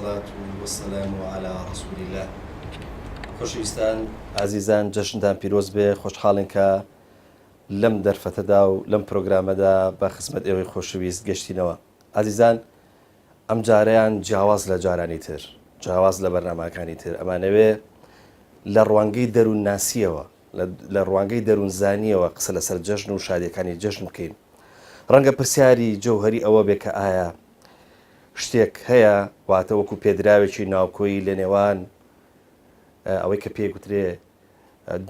والصلاة والسلام على رسول الله. خۆشەویستان ئازیزان جەشنتان پیرۆز بێ، خۆشحاڵین کە لەم دەرفەتەدا و لەم پرۆگرامەدا بە خزمەت ئێوەی خۆشەویست گەشتینەوە. ئازیزان ئەم جارەیان جیاواز لە جارانی تر، جیاواز لە بەرنامەکانی تر، ئەمانەوێ لە ڕوانگەی دەروون ناسیەوە، لە ڕوانگەی دەروون زانیەوە قسە لەسەر جەژن و شادیەکانی جەژن بکەین. ڕەنگە پرسیاری جەوهەری ئەوە بێ کە ئایا شتێک هەیە واتە وەکو پێدراوێکی ناوکۆیی لە نێوان ئەوەی کە پێی گوترێ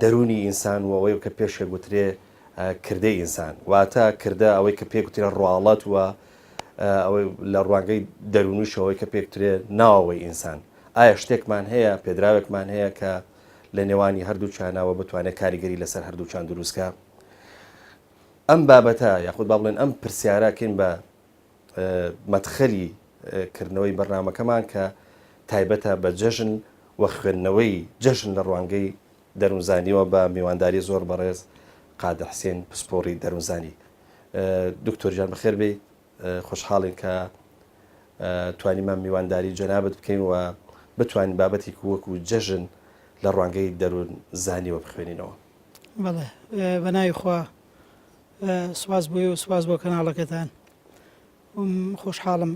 دەرونی ئینسان و ئەوەی کە پێشێ گوترێ کردەی ئینسان، واتە کردە ئەوەی کە پێ گوترێ ڕواڵەت وە ئەوەی لە ڕوانگەی دەرونیشەوەی کە پێ گوترێ ناوەوەی ئینسان. ئایا شتێکمان هەیە، پێدراوێکمان هەیە کە لە نێوانی هەردووچانەوە بتوانێت کاریگەری لەسەر هەردووچان دروستکە؟ ئەم بابەتە یاخود با بڵێن ئەم پرسیارەکەین بە مەدخەلی کردنەوەی بەرنامەکەمان کە تایبەتە بە جەژن وە خوێندنەوەی جەژن لە ڕوانگەی دەروونزانیەوە بە میوانداری زۆر بەڕێز قادر حسێن پسپۆڕی دەروونزانی. دکتۆر جان بەخێر بێ، خۆشحاڵین کە توانیمان میوانداری جەنابەت بکەین و بتوانین بابەتێک وەکو جەژن لە ڕوانگەی دەروونزانیەوە بخوێنینەوە. بەڵێ بەناوی خوا سواز بۆی و سواز بۆ کەناڵەکەتان. خۆشحاڵم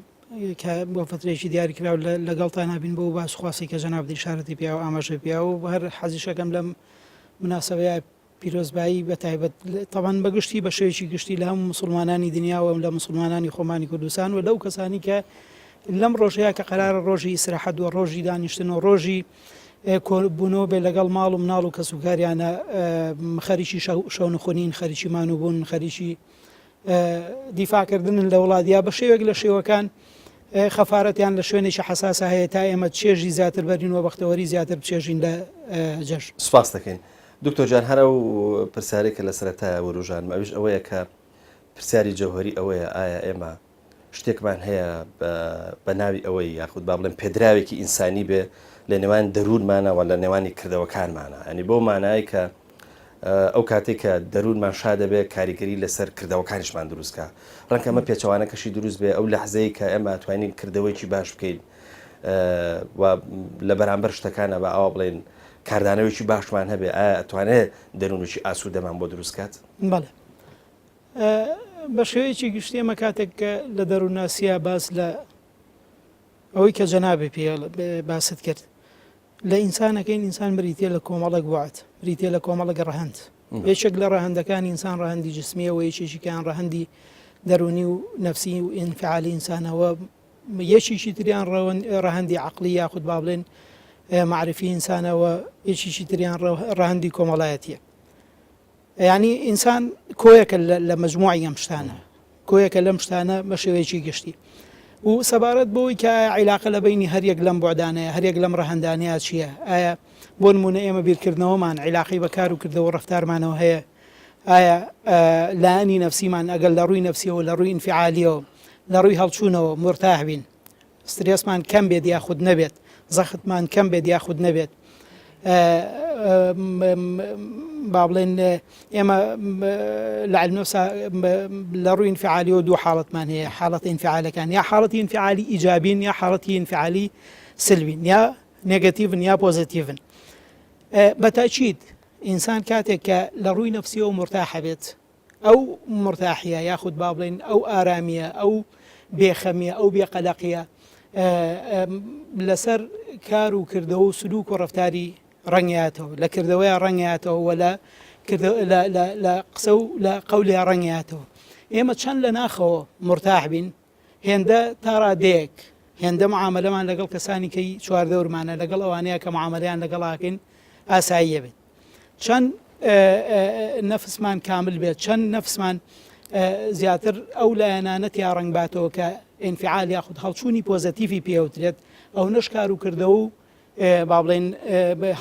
کە بۆ فترێکی دیاری کرا و لەگەڵتان نبین بۆ باس خواسی کە جەناب شارەتی پیا و ئاماژەی پیا و هەر حەزیشەکەم لەم مناسبەیە پیرۆزبایی بە تایبەت تەمان بەگشتی بە شێوەیەکی گشتی لە هەموو مسلمانانی دنیاوە لە مسلمانانی خۆمانی کوردستان و لەو کەسانی کە لەم ڕۆژەیە کە قەرارە ڕۆژی ئیسراحەت و ڕۆژی دانیشتن و ڕۆژی کۆبوونەوە بێ لەگەڵ ماڵ و مناڵ و کەسوکاریانە خەریکی شەونخۆنین، خەریکی مانوبوون، خەریکی دیفاکردن لە وڵاتیا بە شێوێک لە شێوەکان خەفارەتیان لە شوێنێکی حساسە هەیە تا ئێمە چێژی زیاتر بەرینەوە بەختەوەری زیاتر بچێژین لە جەژن. سپاس دەکەین دکتۆر جان. هەرە و پرسیارێکە لە سەرەتایە وەروژان ئەویش ئەوەیە کە پرسیاری جەوهەری ئەوەیە ئایا ئێمە شتێکمان هەیە بە ناوی ئەوەی یاخود با بڵێن پێدراوێکی ئینسانی بێ لە نێوان دەروونمانەوە لە نێوانی کردەوەکانمانە، ئەنی بۆ مانای کە ئەو کاتێک کە دەروونمان شادەبێ کاریگەری لەسەر کردەوەکانیشمان دروستکە. ڕەنگە ئەمە پێچەوانەکەشی دروست بێ ئەو لەحزەیە کە ئێمە توانین کردەوەیکی باش بکەین و لە بەرامبەر شتەکانە بە ئەوە بڵێن کاردانەوەیکی باشمان هەبێ، ئایا ئەتوانێت دەروونێکی ئاسوودەمان بۆ دروستکات؟ بەڵێ بە شێوەیەکی گشتی ئەمە کاتێک کە لە دەروونناسیە باس لە ئەوەی کە جەنابێ پێ باست کرد لە ئینسانەکەین ئینسان بریتێ لە کۆمەڵک بوات، بریتێ لە کۆمەڵک ڕەهەند. یەکێک لە ڕەهەندەکان ئینسان ڕەهەندی جسمیە و یەکێکیان ڕەهەندی دەرونی و نەفسی و ئینفعالی ئینسانەوە، یەکێکی تریان ڕەهەندی عەقلی یاخود با بڵێن معرفی ئینسانەوە، یەکێکی تریان ڕەهەندی کۆمەڵایەتیە. یعنی ئینسان کۆیەکە لە مەجموعی ئەم شتانە، کۆیەکە لەم شتانە بە شێوەیەکی گشتی و سەبارەت بۆی کە عیلاقە لە بینی هەریەک لەم بۆعدانەیە، هەریەک لەم ڕەهەندانەیە چییە؟ ئایا بۆ نمونە ئێمە بیرکردنەوەمان عیلاقی بە کار و کردەوە ڕەفتارمانەوە هەیە؟ ئایا لایەنی نەفسیمان ئەگەر لە ڕووی نەفسیەوە لە ڕووی ئینفعالیەوە لە ڕووی هەڵچوونەوە مرتاح بین، سترێسمان کەم بێت یاخود نەبێت، زەختمان کەم بێت یاخود نەبێت، با بڵێن ئێمە لە علمنەفسا لە ڕووی ئینفعالیەوە دوو حاڵەتمان هەیە، حاڵەت ئینفعالەکان، یا حاڵەتی ئینفعالی ئیجابین یا حاڵەتی ئینفعالی سلبین، یا نێگەتیڤن یا پۆزیتیڤن. بەتاکید ئینسان کاتێک کە لە ڕووی نەفسیەوە مرتاحە بێت، ئەو مرتاحیە یاخود با بڵێن ئەو ئارامیە، ئەو بێخەمیە، ئەو بێقەلەقیە لەسەر کار و کردەوە و سلوک و ڕەفتاری ڕەنگیاتەوە، لە کردەوەی ڕەنگیاتەوە و لە قسە و لە قەولیا ڕەنگیاتەوە. ئێمە چەند لە ناخەوە مرتاح بین، هێندە تا ڕادەیەک هێندە معاملەمان لەگەڵ کەسانی کەی چواردەورمانە لەگەڵ ئەوانەیە کە معاملەیان لەگەڵاکەین ئاساییە بێت، چەند نەفسمان کامل بێت، چەند نەفسمان زیاتر ئەو لایەنانە تیا ڕەنگ باتەوە کە ئینفعال یاخود هەڵچوونی پۆزیتیڤی پێوترێت، ئەو نەش کار و کردەوە و با بڵێن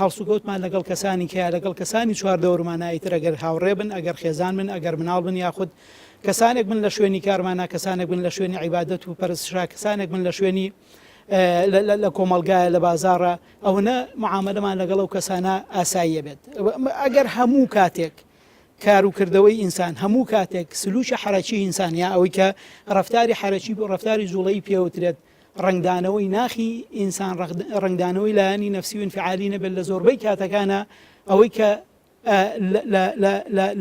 هەڵسوکەوتمان لەگەڵ کەسانی کە لەگەڵ کەسانی چواردەوەرمانە ئیتر ئەگەر هاوڕێ بن، ئەگەر خێزان بن، ئەگەر مناڵ بن، یاخود کەسانێک بن لە شوێنی کارمانە، کەسانێک بن لە شوێنی عیبادەت و پەرستشا، کەسانێک بن لە شوێنی لە کۆمەلگایە لە بازاڕە، ئەوەنە معاملەمان لەگەڵ ئەو کەسانە ئاساییە بێت. ئەگەر هەموو کاتێک کار و کردەوەی ئینسان، هەموو کاتێک سلوکی حرەکی ئینسان یا ئەوەی کە ڕەفتاری حرەکی بۆ ڕەفتاری جوڵەیی پێوترێت، ڕنگدانەوەی ناخی ئینسان ڕنگدانەوەی لایەنی نەفسی و انفعالی نەبێت لە زۆربەی کاتەکانە ئەوەی کە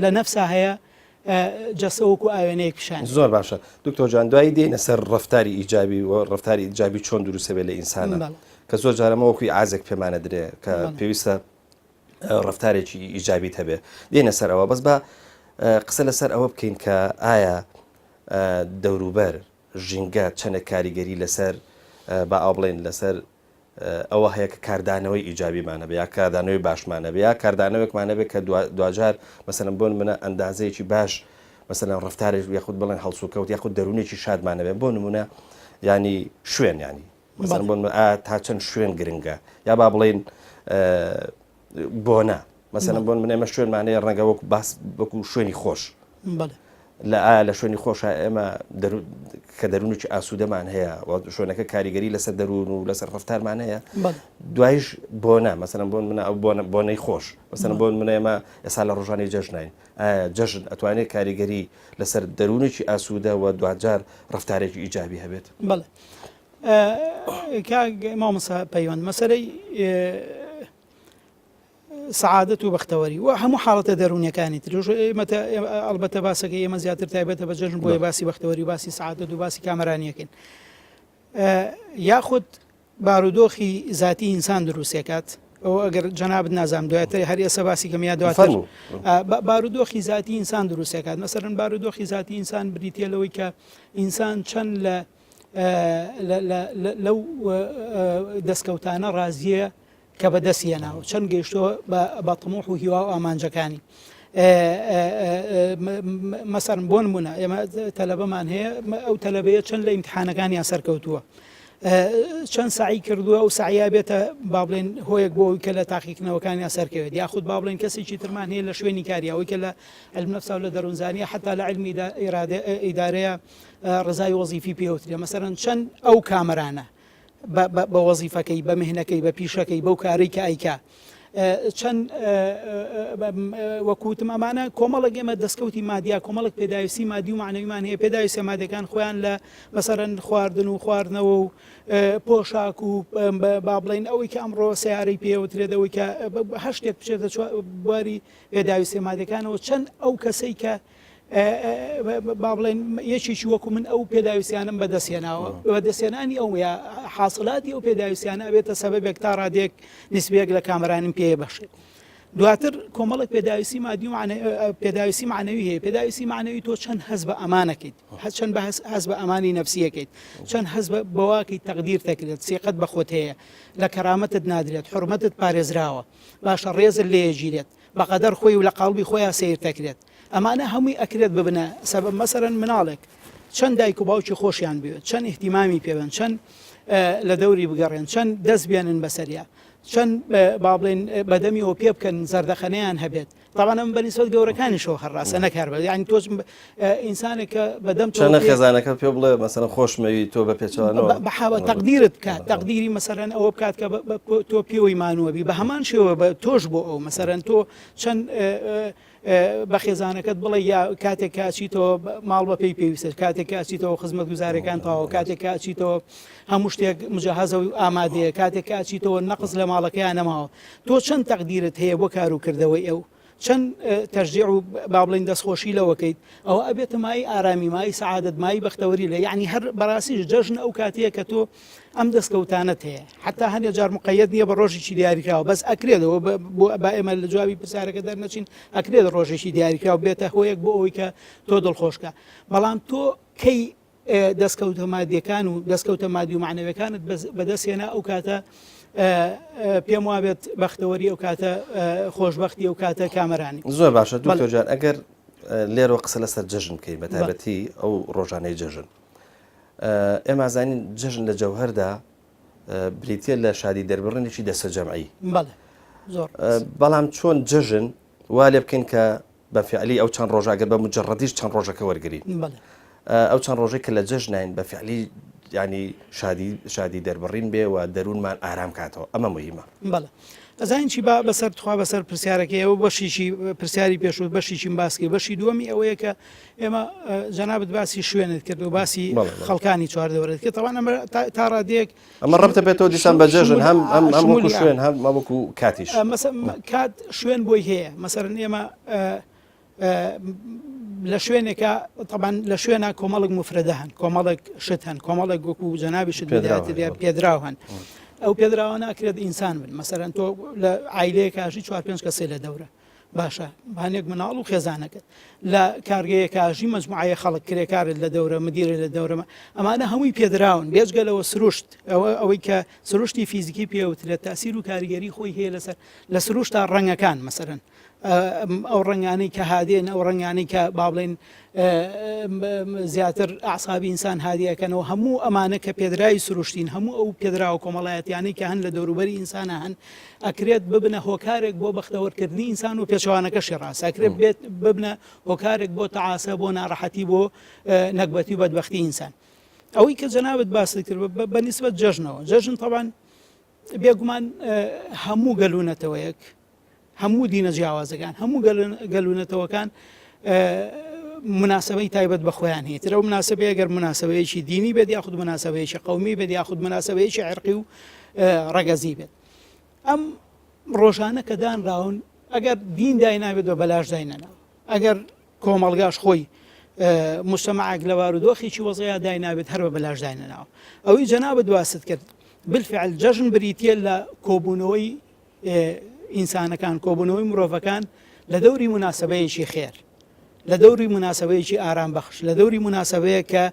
لە نەفسا هەیە جەسەوەکو ئاوێنەیەک پیشان. زۆر باشە دکتۆر جان دوایی دێنە سەر ڕفتاری ئیجابی و ڕفتاری ئیجابی چۆن دروستە بێت لە ئینسانە کە زۆر جارەمەوەکوی ئازێک پێمانە درێ کە پێویستە ڕفتارێکی ئیجابیت هەبێ دێنە سەر ئەوە بەس بە قسە لەسەر ئەوە بکەین کە ئایا دەوروبەر ژینگە چەنە کاریگەری لەسەر با ئاو بڵێن لەسەر ئەوە هەیە کە کاردانەوەی ئیجابیمانە بە یا کاردانەوەی باشمانە بە یا کاردانەوەکمانە بێت کە دوجار مەسەلەن بۆن منە ئەندازەیەکی باش مەسەلەن ڕفتارێک یاخود بڵێن هەڵسوکەوت یاخود دەرونێکی شادمانە بێت بۆ نمونە ینی شوێن ینی مەسەلەن بۆن تا چەند شوێن گرنگە یا با بڵێن بۆنە مەسەلەن بۆن من ئێمە شوێنمانەیە ڕەنگە وەکو باس وەکو شوێنی خۆش لە شوێنی خۆشە ئێمە کە دەرونێکی ئاسوودەمان هەیە شوێنەکە کاریگەری لەسەر دەروون و لەسەر ڕفتارمان هەیە دوایش بۆنە مەسەلەن بۆن منە ئەو بۆنەی خۆش مەسەلەن بۆن منە ئێمە ئێستا لە ڕۆژانی جەژنین جەژن ئەتوانێت کاریگەری لەسەر دەرونێکی ئاسوودە و دوجار ڕفتارێکی ئیجابی هەبێت. بەڵێ مامۆستا پەیوەند مەسەلەی سعادەت و بەختەوەری و هەموو حاڵەتە دەرونیەکانی تر ئەلبەتە باسەکە ئێمە زیاتر تایبەتە بە جەژن بۆیە باسی بەختەوەری باسی سعادەت و باسی کامەرانیەکەین یاخود بارودۆخی ذاتی ئینسان دروستێکات ئەو ئەگەر جەنابەت نازانم دوایەتر هەر ئێستا باسی کەم یا دواتر بارودۆخی ذاتی ئینسان دروستێکات مەسەرەن بارودۆخی ذاتی ئینسان بریتە لەوەی کە ئینسان چەند لەو دەستکەوتانە ڕازیە کە بەدەستیەناوە چەند گەیشتۆ بە تەموح و هیوا و ئامانجەکانی مەسەرن بۆ نمونە ئێمە تەلەبەمان هەیە ئەو تەلەبەیە چەند لە ئیمتحانەکانیان سەرکەوتووە چەند سعی کردووە و سعیا بێتە با بڵێن هۆیەک بۆ ئەوی کە لە تاقیکردنەوەکانیان سەرکەوێت یاخود با بڵێن کەسێکی ترمان هەیە لە شوێنی کاریەوەی کە لە علم نەفس و لە دەروونزانیە حتا لە علمی ئیدارەیە ڕزای وەزیفی پێوترێ مەسەرەن چەند ئەو کامەرانە بە وەزیفەکەی بە مهنەکەی بە پیشەکەی بەو کارەی کە ئەیکا چەند وەکوتم ئەمانە کۆمەڵک ئێمە دەستکەوتی مادیە کۆمەڵک پێداویستی مادی و معنەویمان هەیە پێداویستە مادەکان خۆیان لە مەسەرەن خواردن و خواردنەوە و پۆشاک و با بڵێن ئەوەی کە ئەمڕۆ سیارەی پێوترێتەوەی کە هەشتێک بچێتە بواری پێداویستی مادەکانەوە چەند ئەو کەسەی کە با بڵێن یەکێکی وەکو من ئەو پێداویستیانم بەدەستێناوە بەدەستێنانی ئەو یا حاصلاتی ئەو پێداویستیانە ئەبێتە سەبەبێک تا ڕادێک نسبەیەک لە کامەرانم پێ بەخشێت دواتر کۆمەڵک پێداویستی مادی و پێداویستی معنەوی هەیە پێداویستی معنەوی تۆ چەند هەز بە ئەمانەکەیت چەند هەز بە ئەمانی نەفسیەکەیت چەند هەز بەواکەی تەقدیر دەکرێت سێقەت بە خۆت هەیە لە کەرامەتت نادرێت حورمەتت پارێزراوە باشە ڕێزت لێژیرێت بەقەدەر خۆی و لە قاڵبی خۆیان سیر دەکرێت ئەمانە هەمووی ئەکرێت ببنە سەبەب مەسەرەن مناڵێک چەند دایک و باوکی خۆشیان بوێت چەند احتیمامی پێبن چەند لە دەوری بگەڕێن چەند دەست بێنن بەسەریا چەند با بڵێن بەدەمیەوە پێ بکەن زەردەخەنەیان هەبێت طبعا ئەم بەنسبەت گەورەکانیشەوە هەڕاستە نەکار بێت یعنی تۆش ئینسانێکە بەدەم چەندە خێزانەکە پێ بڵێ مەسەلەن خۆشمەوی تۆ بە پێچەوانەوە بەحاوە تەقدیرت بکات تەقدیری مەسەرەن ئەوە بکات کە تۆ پێوەی مانووەبی بە هەمان شێوە بە تۆش بۆ ئەو مەسەرەن تۆ چەند بە خێزانەکەت بڵێ یا کاتێک کاچیتەوە ماڵ بە پێی پێویستە کاتێک کاچیتەوە خزمەت گوزارەکان تاوە کاتێک کاچیتەوە هەموو شتێک مجهزە و ئامادەیە کاتێک کاچیتەوە نەقص لە ماڵەکەیان نەماوە تۆ چەند تەقدیرت هەیە بۆ کاروکردەوەی ئەو چەند تەشجیع و با بڵێن دەستخۆشی لەوەکەیت ئەوە ئەبێتە مای ئارامی مای سەعادەت مای بەختەوەری لە یعنی هەر بەڕاستیش جەژن ئەو کاتەیە کە تۆ ئەم دەستکەوتانت هەیە حتا هەندێک جار مقەیەد نییە بە ڕۆژێکی دیاریکراوە بەس ئەکرێتەوە با ئێمە لە جوابی پرسیارەکە دەرنەچین ئەکرێت ڕۆژێکی دیاریکراوە بێتە هۆیەک بۆ ئەوەی کە تۆ دڵخۆشکە بەڵام تۆ کەی دەستکەوتە مادیەکان و دەستکەوتە مادی و معنەوەکانت بەدەستێنا ئەو کاتە پێم وابێت بەختەوەری ئەو کاتە خۆشببختی ئەو کاتە کامەرانی زۆر باشە دکتۆر جان ئەگەر لێرەوە قسە لەسەر جەژن بکەین بە تایبەتی ئەو ڕۆژانەی جەژن ئێمە زانین جەژن لە جەوهەردا بریتە لە شادی دەربڕنێکی دەستە جەمعی بەڵام چۆن جەژن وا لێ بکەین کە بە فعلی ئەو چەند ڕۆژاگەر بە مجەڕەدیش چەند ڕۆژەکە وەرگین ئەو چەند ڕۆژێک کە لە جەژنین بە فعلی ینی شادی دەربڕین بێ و دەروونمان ئارام کاتەوە ئەمە مهمە. بەڵێ ئەزانچی بەسەر تخوا بەسەر پرسیارەکەیەوە بەشیشی پرسیاری پێشوت بەشیشی باسکی بەشی دووەمی ئەوەیە کە ئێمە جەنابەت باسی شوێنت کرد و باسی خەڵکانی چواردەوەرت کرد تەوان ئەمە تا ڕادێک ئەمە ڕەبتە بێتەوە دیسان بەجێژن هەموو شوێن هەموەکو کاتیش کات شوێن بۆی هەیە مەسەرن ئێمە لە شوێنێکە طبعاً لە شوێنە کۆمەڵک مفرەدە هەن کۆمەڵک شت هەن کۆمەڵک وەکو جەنابی شت پێدراو هەن ئەو پێدراوە ناکرێت ئینسان بن مەسەرەن تۆ لە عیلەیە کاژی 4-5 کەسێ لە دەورە باشە هەنێک مناڵ و خێزانەکەت لە کارگەیە کاژی مەجموعەیە خەڵک کرێکارت لە دەورە مدیرە لە دەورەمە ئەمانە هەمووی پێدراون بێجگەلەوە سروشت ئەوەی کە سروشتی فیزیکی پێوترێت تاسیر و کاریگەری خۆی هەیە لەسەر لە سروشتا ڕەنگەکان مەسەرەن ئەو ڕنگانەی کە هادێن ئەو ڕنگانەی کە با بڵێن زیاتر ئاسابی ئینسان هادیەکەنەوە هەموو ئەمانە کە پێدراوی سروشتین هەموو ئەو پێدراوە کۆمەڵایەتیانەی کە هەن لە دەوروبەری ئینسانە هەن ئەکرێت ببنە هۆکارێک بۆ بەختەوەرکردنی ئینسان و پێچەوانەکەشی ڕاست ئەکرێت بێت ببنە هۆکارێک بۆ تەعاسە بۆ ناڕەحەتی بۆ نەکبەتی و بەدبەختی ئینسان ئەوەی کە جەنابەت باست کرد بەنسبەت جەژنەوە جەژن طبعاً بێگومان هەموو گەلوونەتەوەیەک هەموو دینە جیاوازەکان هەموو گەلوونەتەوەکان مناسبەی تایبەت بە خۆیان هەیە ترە مناسبەیە گەر مناسبەیەکی دینی بێت یاخود مناسبەیەکی قەومی بێت یاخود مناسبەیەکی عرقی و ڕەگەزی بێت ئەم ڕۆژانە کە دانراون ئەگەر دین داینابێت بە بەلاش داینەناو ئەگەر کۆمەڵگاش خۆی مجتەمەعێک لە بارودۆخێکی وەزعیا داینابێت هەر بە بەلاش داینەناو ئەوەی جەنابەت دواست کرد بالفعل جەژن بریتیە لە کۆبوونەوەی ئینسانەکان کۆبوونەوەی مرۆڤەکان لە دەوری مناسبەیەکی خێر لە دەوری مناسبەیەکی ئارام بەخش لە دەوری مناسبەیە کە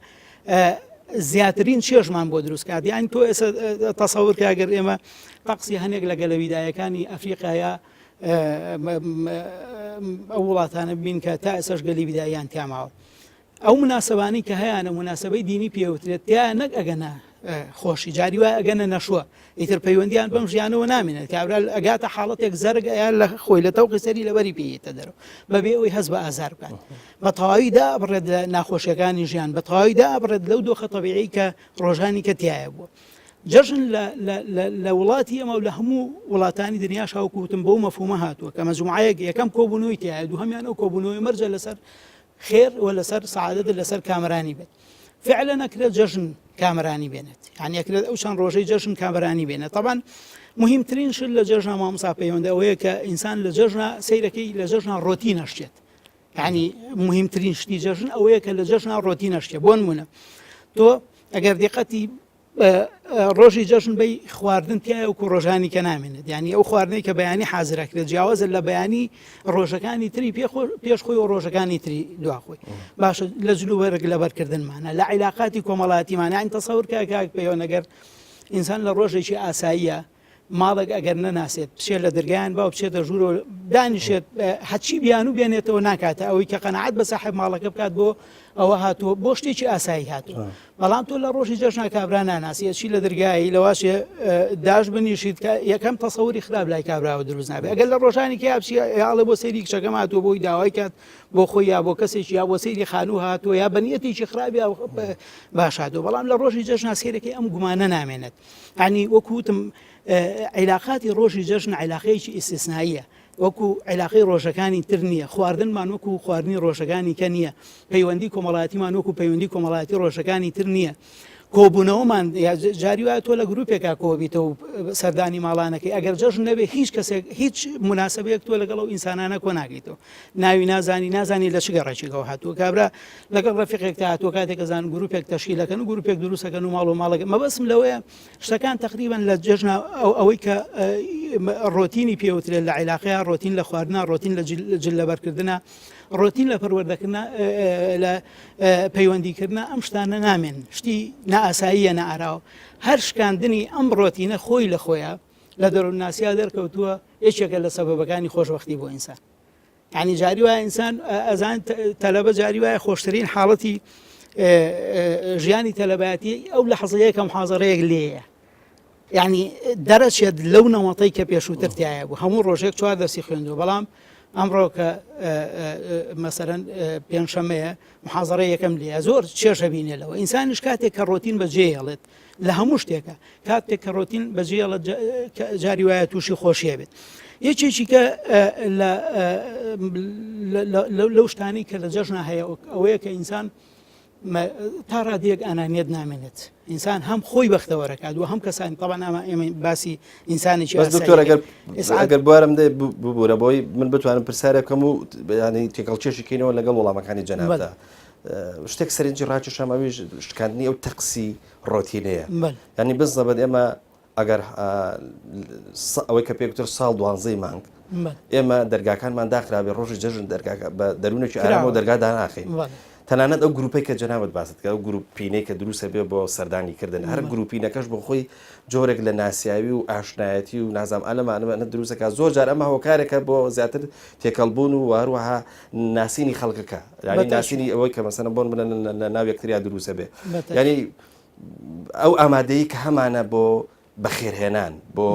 زیاترین چێژمان بۆ دروست کات یان تۆ ئێستا تەسەوور کە ئەگەر ئێمە تەقسی هەنێک لە گەلەویدایەکانی ئەفریقایا ئەو وڵاتانە بین کە تا ئێساش گەلی ویداییان تیاماوە ئەو مناسبانی کە هەیەە مناسبەی دینی پێوترێت تیا نەک ئەگەنە خۆشی جاری وای ئەگەنە نەشووە ئیتر پەیوەندیان بەم ژیانەوە نامێنێت کابرا ئەگاتە حاڵەتێک زەرگ ئەیان لە خۆی لە تەوقی سەری لەبەری پێیتە دەرەوە بەبێ ئەوەی هەست بە ئازار بکات بە تەواویدا ئەبڕێت لە ناخۆشیەکانی ژیان بە تەواویدا ئەبڕێت لەو دۆخە تەبیعی کە ڕۆژانی کە تایە بووە جەژن لە وڵاتی ئەمە و لە هەموو وڵاتانی دنیا شاوکوتم بەو مەفهومە هاتووە کە مەجموعەیەک یەکەم کۆبوونەوەی تایە دوو هەمیان ئەو کۆبوونەوەی مەرجە لەسەر خێر و لەسەر سەعادەت لەسەر کامرانی بێت فعلا ئەکرێت جەژن کامرانی بێنێت یعنی ئەکرێت ئەو چەند ڕۆژەی جەژن کامرانی بێنێت طبعاً مهمترین شت لە جەژنە مامۆستا پەیوەندە ئەوەیە کە ئینسان لە جەژنە سەیرەکەی لە جەژنە ڕۆتی نەشتێت یعنی مهمترین شتی جەژن ئەوەیە کە لە جەژنە ڕۆتی نەشتێت بۆ نمونە تۆ ئەگەر دقەتی ڕۆژی جەژن بەی خواردن تایە وەکو ڕۆژانی کە نامێنێت ینی ئەو خواردنەی کە بەیانی حازرەکرێت جیاوازە لە بەیانی ڕۆژەکانی تری پێش خۆی و ڕۆژەکانی تری دواخۆی باشە لە جلوبەرگ لەبەرکردنمانە لە عیلاقاتی کۆمەڵاتیمان یان تەسەور کاک پێوە نەگەر ئینسان لە ڕۆژێکی ئاساییە ماڵێک ئەگەر نەناسێت بچێت لە دەرگایان با بچێتە ژوورەوە دانیشێت هەچی بیان و بێنێتەوە ناکاتە ئەوەی کە قەنەعەت بە ساحب ماڵەکە بکات بۆ ئەوە هاتووە بۆ شتێکی ئاسایی هاتووە بەڵام تۆ لە ڕۆژی جەژنا کابرا ناناسی چی لە دەرگایی لەواشێ داش بنیشیت کە یەکەم تەسەوری خراپ لای کابراوە دروست نابێت ئەگەر لە ڕۆژانی کە بچی یاڵێ بۆ سەیری کچەکەم هاتووە بۆی داوای کات بۆ خۆی یا بۆ کەسێکی یا بۆ سەیری خانوو هاتووە یا بەنیەتێکی خراپی باش هاتووە بەڵام لە ڕۆژی جەژنا سەیرەکەی ئەم گومانە نامێنێت ینی وەکوتم عیلاقاتی ڕۆژی جەژن عیلاقەیەکی ئیستیسناییە وەکو عیلاقەی ڕۆژەکانی تر نییە خواردنمان وەکو خواردنی ڕۆژەکانی کە نییە پەیوەندی کۆمەڵایەتیمان وەکو پەیوەندی کۆمەڵایەتی ڕۆژەکانی تر نییە کۆبوونەوەمان جاری وایە تۆ لە گروپێکا کۆبیتەوە سەردانی ماڵانەکەی ئەگەر جەژن نەبێ هیچ کەسێک هیچ مناسبەیەک تۆ لەگەڵ ئەو ئینسانانە کۆ ناگەیتەوە ناوی نازانی لە چ گەڕێکێکەوە هاتووە کابرا لەگەڵ ڕەفیقێک تا هاتووە کاتێک ئەزان گروپێک تەشکیلەکەن و گروپێک دروستەکەن و ماڵ و ماڵەکە مەبەسم لەوەیە شتەکان تقریبا لە جەژنە ئەوەی کە ڕۆتینی پێوترێت لە عیلاقەیە ڕۆتین لە خواردنا ڕۆتین لە جل لەبەرکردنە ڕۆتین لە پەروەردەکردن لە پەیوەندیکردن ئەم شتانە نامێن شتی نائاساییە نائاراوە هەر شکاندنی ئەم ڕۆتینە خۆی لە خۆیان لە دەروونناسیا دەرکەوتووە یەکێکە لە سەبەبەکانی خۆشبەختی بۆ ئینسان یعنی جاری وایە ئینسان ئەزان تەلەبە جاری وایە خۆشترین حاڵەتی ژیانی تەلەبەتی ئەو لە حەزەیە کە محازەرەیەک لێیە یعنی دەرەچێت لەو نەمەتەی کە پێشووتر تایە بوو هەموو ڕۆژێک 4 دەرسی خوێندووە بەڵام ئەمڕۆ کە مەسەرەن پێنجشەمەیە محازەڕەی یەکەم لێە زۆر چێژە بینێتەوە ئینسانیش کاتێک کە ڕۆتین بەجێهێڵێت لە هەموو شتێکە کاتێک کە ڕۆتین بەجێڵە جاری وایە تووشی خۆشیە بێت یەکێکی کە لەو شتانی کە لە جەژنا هەیە ئەوەیە کە ئینسان تا ڕادیەک ئەنانیت نامێنێت ئینسان هەم خۆی بەختەوەرەکات و هەم کەسانی طبعا ئێمە باسی ئینسانێکی دکتۆر ئەگەر بوارم دێ ببوورە بۆی من بتوانم پرسیارێکم و ینی تێکەڵکێشیکەینەوە لەگەڵ وەڵامەکانی جەنابدا شتێک سەرنجی ڕاکێشەمەویش شکاندنی ئەو تەقسی ڕۆتینەیە ینی بزەبەت ئێمە ئەگەر ئەوەی کە پێکتر ساڵ 12 مانگ ئێمە دەرگاکانمان داخرابێ ڕۆژی جەژن بە دەروونێکی ئارامە و دەرگا داناخین تەنانەت ئەو گروپی کە جەنابەت باست کە ئەو گروپینەی کە دروستە بێ بۆ سەردانیکردن هەر گروپینەکەش بۆ خۆی جۆرێک لە ناسیاوی و ئاشنایەتی و نازام ئەلەمانە دروستەکە زۆر جار ئەمە هۆکارێکە بۆ زیاتر تێکەڵبوون و هەروەها ناسینی خەڵکەکە ینی ناسینی ئەوەی کە مەسەنە بۆن بنە لە ناو یەکتریا دروستە بێ ینی ئەو ئامادەیی کە هەمانە بۆ بەخێرهێنان بۆ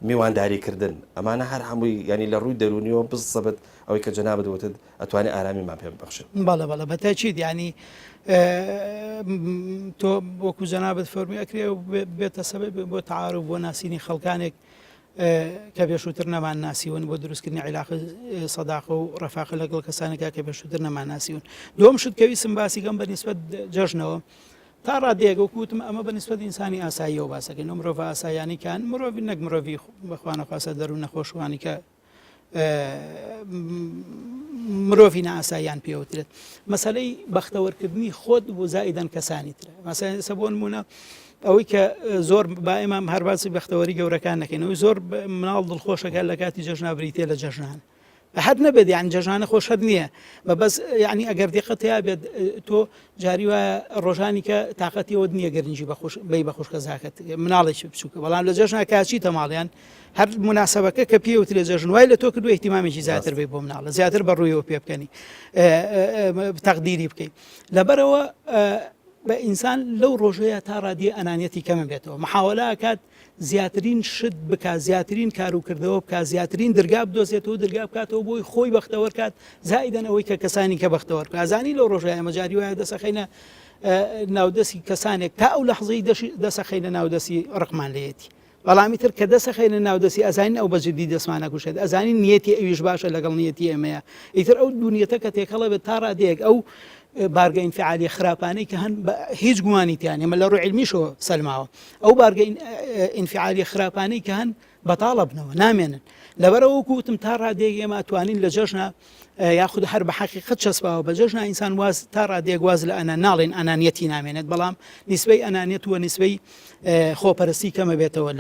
میوانداریکردن ئەمانە هەر هەمووی ینی لە ڕووی دەرونیەوە بزەبێت ئەوەی کە جەنابەت وتت ئەتوانێت ئارامیمان پێ ببەخشێت بەڵێ بەتاچیت ینی تۆ وەکو جەنابەت فەرمی ئەکرێ و بێتە سەبەب بۆ تعارف بۆ ناسینی خەڵکانێک کە پێشووتر نەمان ناسیون بۆ دروستکردنی عیلاقە سەداقە و ڕەفاقە لەگەڵ کەسانێکا کە پێشووتر نەمان ناسیون دووەم شت کە ویستم باسی کەم بەنسبەت جەژنەوە تا ڕادێک وەکوتم ئەمە بەنسبەت ئینسانی ئاساییەوە باسەکەین مرۆڤ ئاساییانی کان مرۆڤی نەک مرۆڤی بەخوانەخواسە دەروون نەخۆشوانی کە مرۆڤی نائاساییان پێوترێت مەسەلەی بەختەوەرکردنی خۆت بۆ زائیدەن کەسانی ترە مەسەلەن بۆ نمونە ئەوەی کە زۆر با ئێمە هەرباسی بەختەوەری گەورەکان نەکەینەوەی زۆر مناڵ دڵخۆشەکە لە کاتی جەژنا بریتێ لە جەژنان حد نەبێت یان جەژانە خۆشەت نییە بە بەس یعنی ئەگەر دیقەتەیە بێت تۆ جاری وایە ڕۆژانی کە تااقەتیەوە نییە گەرنجی بەی بەخۆشکە زاکەت مناڵێکی بچووکە بەڵام لە جەژنا کاچی تەماڵیان هەر مناسبەکە کە پێوت لە جەژن وای لە تۆ کردو احتیمامێکی زیاتر بێ بۆ مناڵە زیاتر بەڕوویەوە پێ بکەنی تەقدیری بکەیت لەبەرەوە بە ئینسان لەو ڕۆژەیە تا ڕادیە ئەنانەتی کەمە بێتەوە محاوەلا کات زیاترین شت بکە زیاترین کاروکردەوە بکە زیاترین دەرگا بدۆزێتەوە دەرگا بکاتەوە بۆی خۆی بەختەوەرکات زائیدەن ئەوەی کە کەسانی کە بەختەوەرکە ئازانی لەو ڕۆژەیە مەجاری وایە دەسەخینە ناودەستی کەسانێک تا ئەو لەحظەی دەسەخینە ناودەستی ڕقمانلەیەتی بەڵامی تر کە دەسەخینە ناودەستی ئەزانین ئەو بەجددی دەسمانە کوشێت ئەزانین نیەتی ئەویش باشە لەگەڵ نیەتی ئێمەیە ئیتر ئەو دونیەتە کە تێکەڵە بێت تا ڕادەیەک ئەو بارگە ئینفعالی خراپانەی کە هەن هیچ گومانیتیان ئێمە لە ڕووی علمیشەوە سەلماوە ئەو بارگە ئینفعالی خراپانەی کە هەن بەتاڵە بنەوە نامێنن لەبەرەوە وەکوتم تا ڕادێک ئێمە ئەتوانین لە جەژنا یاخود هەر بە حەقیقەت چەسپاوە بە جەژنا ئینسان واز تا ڕادێک واز لە ئەنا ناڵێن ئەنانیەتی نامێنێت بەڵام نیسبەی ئەنانیەت وە نیسبەی خۆپەرستی کەمە بێتەوە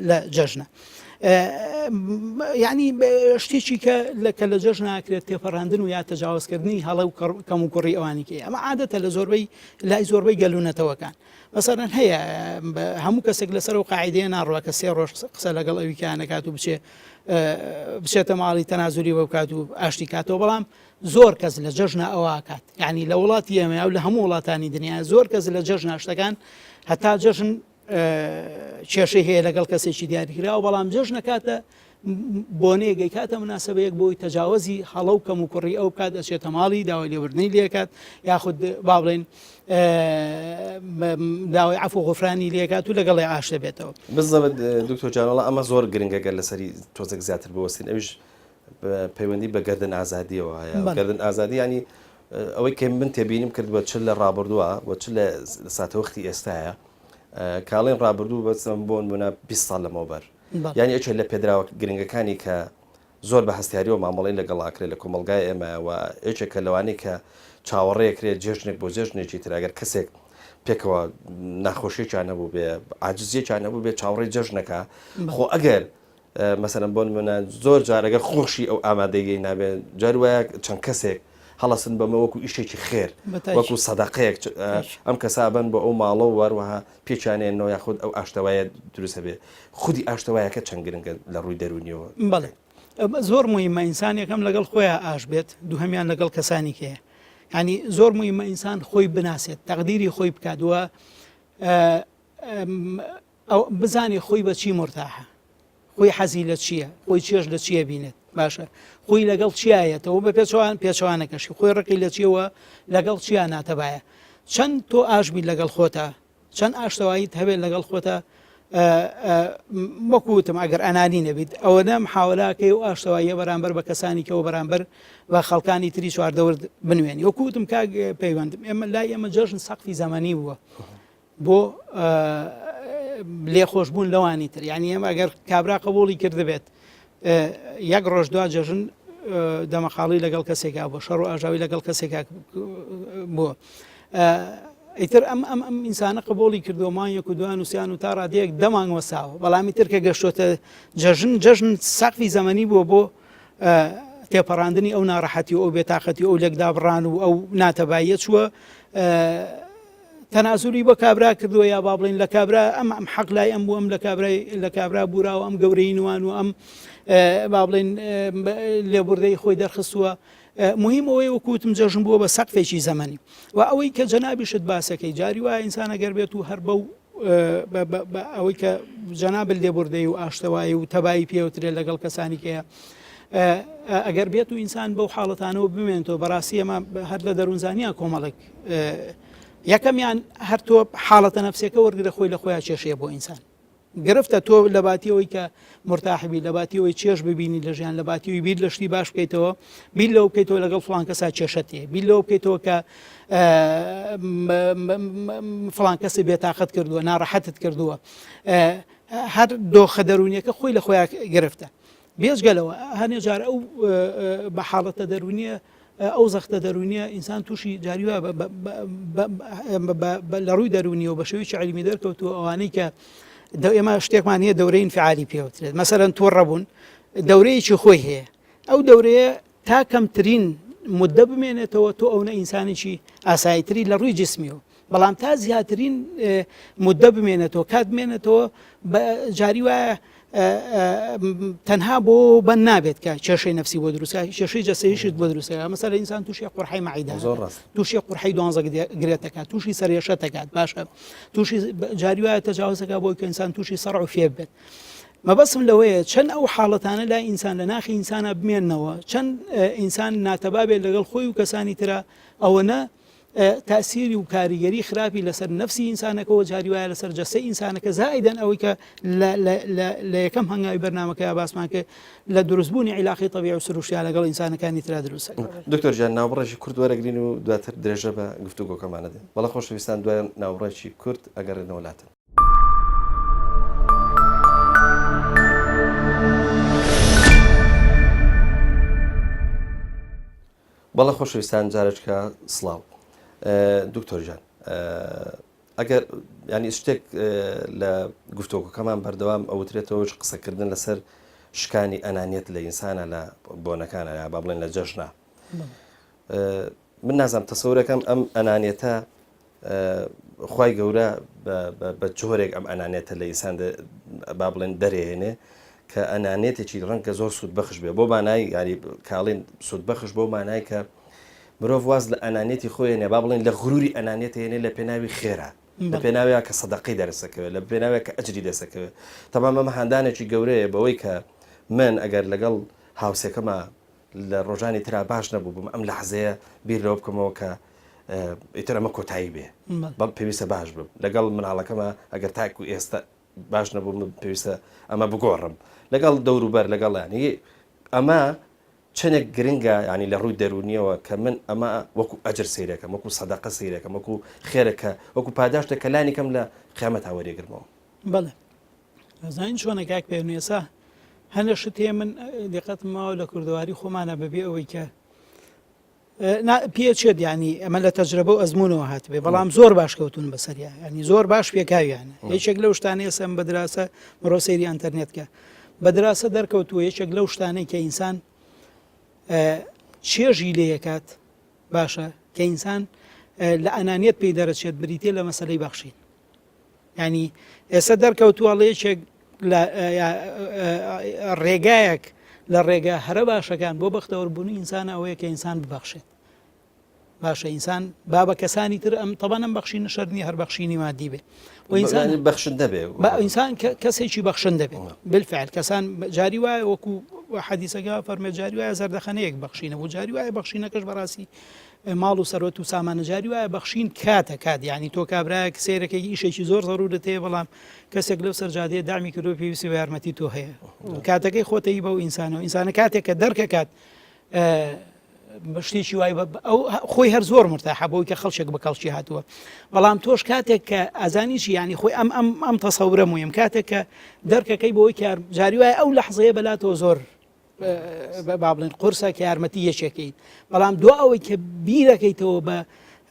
لە جەژنە یعنی شتێکی کە لە جەژن ناکرێت تێپەڕاندن و یا تەجاوزکردنی هەڵە و کەم و کوڕی ئەوانیکە ئەمە عادەتە لە زۆربەی لای زۆربەی گەلوونەتەوەکان مەسەرەن هەیە هەموو کەسێک لەسەر و قاعیدەیە ناڕوە کە 3 ڕۆژ قسە لەگەڵ ئەوی کانەکات و بچێتە ماڵی تەنازوری بە بکات و ئاشتی کاتەوە بەڵام زۆر کەس لە جەژن ئەوواکات یعنی لە وڵاتی ئێمە و لە هەموو وڵاتانی دنیا زۆر کەس لە جەژن شتەکان هەتا جەژن کێشەی هەیە لەگەڵ کەسێکی دیاریکراوە بەڵام جەژن نەکاتە بۆنەیەگەی کاتە مناسبەیەک بۆی تەجاوزی هەڵە و کەم و کوڕی ئەو کات ئەچێتە ماڵی داوای لێبوردنی لێکات یاخود با بڵێن داوای عەفو غوفرانی لێکات و لەگەڵی ئاشتە بێتەوە بزەبێت دکتۆر جانەڵە ئەمە زۆر گرنگەگەر لەسەری تۆزێک زیاتر بوەستین ئەویش پەیوەندی بە گەردن ئازادیەوە هەیە گەردن ئازادی ینی ئەوەی کە من تێبینیم کرد بە چ لە ڕابردووە بۆ چ لە ساتەوەختی ئێستاە کاڵێن ڕابردوو بەچم بۆن بوونە 20 ساڵ لەمەوبەر یعنی ئەچێت لە پێدراوە گرنگەکانی کە زۆر بە هەستیاریەوە مامەڵی لەگەڵاکرێت لە کۆمەلگای ئێمە و ئێچێکە لەوانەیە کە چاوەڕێکرێت جێژنێک بۆ جێژنێکی تراگەر کەسێک پێکەوە ناخۆشیێکیان نەبوو بێ عاجزیەکیان نەبوو بێ چاوەڕێی جەژنەکە خۆ ئەگەر مەسەرەن بۆن منە زۆر جارەگەر خۆشی ئەو ئامادەیگەی نابێت جاروایە چەند کەسێک هەڵەسن بەمە وەکو ئیشێکی خێر وەکو سەداقەیەک ئەم کەسابن بە ئەو ماڵە و وەروەها پێچانێنەوە یاخود ئەو ئاشتەوایە دروستە بێ خودی ئاشتەوایەکە چەند گرنگە لە ڕووی دەرونیەوە بەڵێ زۆر مهمە ئینسان یەکەم لەگەڵ خۆیان ئاش بێت دووهەمیان لەگەڵ کەسانی کەیە ینی زۆر مهمە ئینسان خۆی بناسێت تەقدیری خۆی بکاتوە بزانێ خۆی بە چی مرتاحە خۆی حەزی لە چییە خۆی چێژ لە چییە بینێت باشە خۆی لەگەڵ چیایەتەوە بە پێچوانەکەشی خۆی ڕقی لە چیەوە لەگەڵ چیان ناتەبایە چەند تۆ ئاشبی لەگەڵ خۆتە چەند ئاشتەواییت هەبێت لەگەڵ خۆتە وەکوتم ئەگەر ئەنانی نەبیت ئەوە نەم حاولاکەی و ئاشتەواییە بەرامبەر بە کەسانی کەەوە بەرامبەر بە خەڵکانی تری چواردەورد بنوێنی وەکوتم کاک پەیوەندم ئێمە لای ئێمە جەژن سەقفی زەمانی بووە بۆ لێخۆشببوون لەوانی تر یعنی ئێمە ئەگەر کابرا قبوڵی کردبێت یەک ڕۆژ دوا جەژن دەمەخاڵی لەگەڵ کەسێکا بۆ شەڕ و ئاژاوی لەگەڵ کەسێکا بووە ئیتر ئەم ئینسانە قبوڵی کردو مانیەک و دوان وسییان و تا ڕادەیەک دەمان وەساوە بەڵامی ترکە گەشتۆتە جەژن سەقفی زەمەنی بووە بۆ تێپەڕاندنی ئەو ناڕەحەتی و ئەو بێتاقەتی ئەو لێکدا بڕان و ئەو ناتەبایە چووە تەنازولی بۆ کابرا کردووە یا با بڵین لە کابرا ئەم حەق لای ئەم بوو ئەم لە کابرا بوراوە ئەم گەورەی نوان و ئەم با بڵین لێبوردەی خۆی دەرخستووە مهم ئەوەی وەکوتم جەژن بووە بە سەقفێکی زەمەنی و ئەوەی کە جەنابیشت باسەکەی جاری وایە ئینسانە گەر بێت و هەر بەو ئەوەی کە جەناب لێبوردەی و ئاشتەوایی و تەبایی پێوترێت لەگەڵ کەسانی کەیە ئەگەر بێت و ئینسان بەو حاڵەتانەوە بمێنێتەوە بەڕاستی ئەمە هەر لە دەروونزانیە کۆمەڵک یەکەمیان هەر تۆ حاڵەتە نەفسێکە وەرگرە خۆی لە خۆیان کێشەیە بۆ ئینسان گرفتە تۆ لە باتیەوەی کە مرتاحبی لە باتیەوەی چێش ببینی لە ژیان لە باتیەوەی بیر لە شتی باش بکەیتەوە بیر لەو بکەیتەوە لەگەڵ فڵان کەسا کێشەتێ بیر لەوە بکەیتەوە کە فڵان کەسی بێتاقەت کردووە ناڕەحەتت کردووە هەر دۆخە دەرونیەکە خۆی لە خۆیان گرفتە بێجگەلەوە هەنێ جار ئەو بە حاڵەتە دەرونیە ئەو زەختە دەرونیە ئینسان تووشی جاریوە لە ڕووی دەرونیەوە بە شێوەیەکی عەلمی دەرکەوتووە ئەوانەی کە ئێمە شتێکمان هەیە دەورەی انفعالی پێوترێت مەسەرەن تۆ ڕەبوون دەورەیەکی خۆی هەیە ئەو دەورەیە تا کەمترین مدە بمێنێتەوە تۆ ئەوە ئینسانێکی ئاساییتری لە ڕووی جسمیەوە بەڵام تا زیاترین مدە بمێنێتەوە کات بمێنێتەوە جاری وایە تەنها بۆ بەن نابێت کە کێشەی نەفسی بۆ دروستکە کێشەی جەسەییشت بۆ دروستەکە مەسەلەن ئینسان تووشی قورحەی مەعیدە تووشی قورحەی دوانزە گرێتەکە تووشی سەرێشە دەکات باشە تووشی جاری وایە تەجاوزەکە بۆی کە ئینسان تووشی سەڕع و فێ بێت مەبەسم لەوەیە چەند ئەو حاڵەتانە لای ئینسان لە ناخی ئینسانە بمێننەوە چەند ئینسان ناتەبابێت لەگەڵ خۆی و کەسانی ترە ئەوەنە تأثیری و کاریگەری خراپی لەسەر نفسی ئینسانەکەەوە جاری وایە لەسەر جەسەی ئینسانەکە زائیدەن ئەوەی کە لە یەکەم هەنگاوی بەرنامەکە باسمان کە لە دروستبوونی عیلاقی طبیعی و سروشتیا لەگەڵ ئینسانەکانی ترا دروستە دکتۆر جان ناوبڕێکی کورد وەرەگرین و دواتر درێژە بە گفتوگۆکەمانە دێن بەڵام خۆشەویستان دوای ناوبڕێکی کورد ئەگەڕێنەوە لاتن بەڵام خۆشەویستان جارێککە سڵاو دکتۆر جان ئەگەر ینی شتێک لە گفتۆکەکەمان بەردەوام ئەوترێتەوەش قسەکردن لەسەر شکانی ئەنانیەت لە ئینسانە لە بۆنەکانە یا با بڵێن لە جەژنە من نازانم تەسەورەکەم ئەم ئەنانیەتە خوای گەورە بە جۆرێک ئەم ئەنانیەتە لە ئینسان با بڵێن دەرێنێ کە ئەنانێتێکی ڕەنگە زۆر سوود بەخش بێ بۆ مانای یاری کاڵین سوود بەخش بۆ مانای کە مرۆڤ واز لە ئەنانێتی خۆیێنێ با بڵێن لە غروری ئەنانێت هێنێ لە پێناوی خێرە لە پێناویە کە سەدەقەی دەرسەکەوێت لە پێناوێت کە ئەجری دەسەکەوێت تەمام ئەمە هاندانێکی گەورەیە بەوەی کە من ئەگەر لەگەڵ هاوسێکەمە لە ڕۆژانی ترا باش نەبوو بووم ئەم لەحزەیە بیر لەوە بکەمەوە کە ئیتر ئەمە کۆتایی بێ بەڵ پێویستە باش بم لەگەڵ مناڵەکەمە ئەگەر تاکو ئێستا باش نەبوو پێویستە ئەمە بگۆڕم لەگەڵ دەوروبەر لەگەڵیانی ئەمە چەندێک گرنگە ینی لە ڕووی دەرونیەوە کە من ئەمە وەکو ئەجر سیرەکەم وەکو سەدەقە سیرەکەم وەکو خێرەکە وەکو پاداشتە کە لانیکەم لە قیامەت هاوەرێگرمەوە بەڵێ ئەزانین چۆنە کاک پێنوێسا هەنە شتێ من دقەتم ماوە لە کوردەواری خۆمانە بەبێ ئەوەی کە پێچێت ینی ئەمە لە تەجربە و ئەزمونەوە هاتبێ بەڵام زۆر باش کەوتون بەسەریا ینی زۆر باش پێکاویانە هیچێک لەو شتانەیە سەم بەدراسە مرۆ سەیری ئەنتەرنێتکە بەدراسە دەرکەوتووە یەکێک لەو شتانەی کە ئینسان چێژی لێ یەکات باشە کە ئینسان لە ئەنانیەت پێی دەرەچێت بریتێ لە مەسەلەی بەخشین ینی ئێستا دەرکەوتووە لە یەکێک ڕێگایەک لە ڕێگە هەرە باشەکان بۆ بەختەوەربوونی ئینسان ئەوەیە کە ئینسان ببەخشێت باشە ئینسان با بە کەسانی تر ئەم تەبەن ئەم بەخشینە شەرنی هەر بەخشینی مادی بێ بەخشن دەبێ ئینسان کەسێکی بەخشن دەبێت بالفعل کەسان جاری وایە وەکو حەدیسەکە فەرمێ جاری وایە زەردەخەنەیەک بەخشینە بۆ جاری وایە بەخشینەکەش بەڕاستی ماڵ و سەرۆت و سامانە جاری وایە بەخشین کات یعنی تۆ کابراایە سێرەکەی ئیشێکی زۆر ضرورت هەیە بەڵام کەسێک لەو سەرجادەیە دامی کردو پێویستی بە یارمەتی تۆ هەیە کاتەکەی خۆتەی بەو ئینسانەوە ئینسانە کاتێک کە دەرکەکات بە شتێکی وای ئەو خۆی هەر زۆر مرتاحە بۆی کە خەڵکێک بە کەڵکی هاتووە بەڵام تۆش کاتێک کە ئازانیشی ینی خۆی ئەم تەسەورە مویم کاتێک کە دەرکەکەی بۆی کار جاری وایە ئەو لەحظەیە بەلاتەوە زۆر با بڵێن قورسە کە یارمەتی یەکێکیت بەڵام دو ئەوەی کە بیرەکەیتەوە بە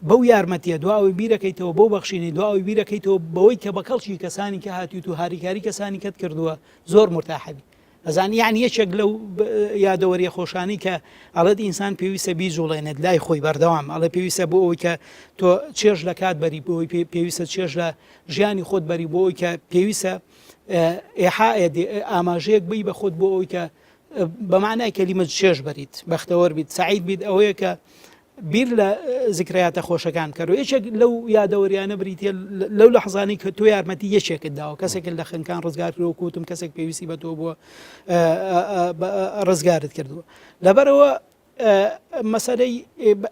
بەو یارمەتیە دواوی بیرەکەیتەوە بۆ بەخشینی دواوی بیرەکەیتەوە بەوەی کە بە کەڵکی کەسانی کە هاتوویت و هاریکاری کەسانی کەت کردووە زۆر مرتاحەبی ئەزانی یعنی یەکێک لەو یادەوەریە خۆشانی کە ئەڵێت ئینسان پێویستە بیجوڵێنێت لای خۆی بەردەوام ئەڵێ پێویستە بۆ ئەوی کە تۆ چێژ لە کات بەری بۆی پێویستە چێژ لە ژیانی خۆت بەری بۆ ئەوی کە پێویستە ئاماژەیەک بی بە خۆت بۆ ئەوی کە بەمانای کەلیمە چێژ بەریت بەختەوەر بیت سعید بیت ئەوەیە کە بیر لە ذکرایاتە خۆشەکان کەەوە یەکێک لەو یادەوەریانە بریتە لەو لە حەزانی کە تۆ یارمەتی یەکێکت داوە کەسێک لە خنکان ڕزگار کردەوە کوتم کەسێک پێویستی بە تۆ بووە ڕزگارت کردووە لەبەرەوە مەسەلەی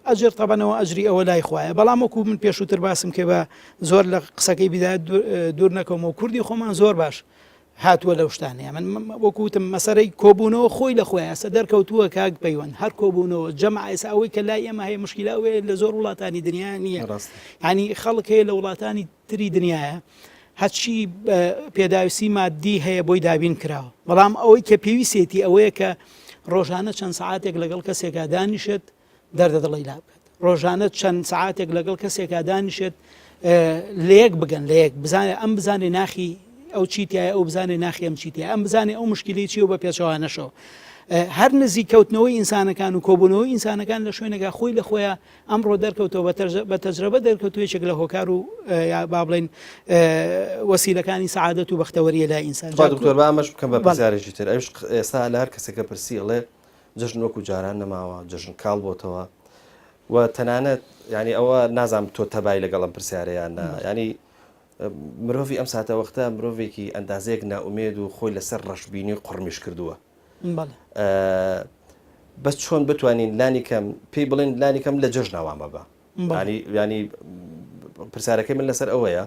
ئەجر تەبەنەوە ئەجری ئەوە لای خوایە بەڵام وەکو من پێشووتر باسم کە بە زۆر لە قسەکەی بیدایەت دوور نەکەمەوە کوردی خۆمان زۆر باش هاتووە لەو شتانەیە من وەکوتم مەسەرەی کۆبوونەوە خۆی لە خۆی ئەسە دەرکەوتووە کاک پەیوەند هەر کۆبوونەوە جەمع ئێستا ئەوەی کە لای ئێمە هەیە مشکیلا ئەوەیە لە زۆر وڵاتانی دنیا نییە ینی خەڵک هەیە لە وڵاتانی تری دنیاە هەچی پێداویستی مادی هەیە بۆی دابین کراوە بەڵام ئەوەی کە پێویستێتی ئەوەیە کە ڕۆژانە چەند سعاتێک لەگەڵ کەسێکا دانیشت دەردەدڵی لا بکات ڕۆژانە چەند سعاتێک لەگەڵ کەسێکا دانیشت لەیەک بگەن لەیەک بزانێ ئەم بزانێ ناخی ئەو چیتیایە ئەو بزانێ ناخی ئەم چیتیە ئەم بزانێ ئەو مشکلی چی و بە پێچەوانەشەوە هەر نزیک کەوتنەوەی ئینسانەکان و کۆبوونەوەی ئینسانەکان لە شوێنێکا خۆی لە خۆیان ئەمڕۆ دەرکەوتەوە بە تەجربە دەرکەوتوێکێک لە هۆکار و با بڵێن وەسیلەکانی سەعادەت و بەختەوەریە لای ئینسان دکتۆر بامەش بکەم بە پرسیارێکی تر ئەوش ئێستا لە هەر کەسێکە پرسی ئەڵێ جژن وەکو جاران نەماوە جژن کاڵ بۆتەوە و تەنانەت ینی ئەوە نازانم تۆ تەبای لەگەڵ ئەم پرسیارەیان ینی مرۆڤی ئەم ساتە وەختە مرۆڤێکی ئەندازەیەک ناومێد و خۆی لەسەر ڕەشببینی و قڕمیش کردووە بەس چۆن بتوانین لانی کەم پێی بڵێن لانی کەم لە جژناوان بەبە ینی پرسیارەکەی من لەسەر ئەوەیە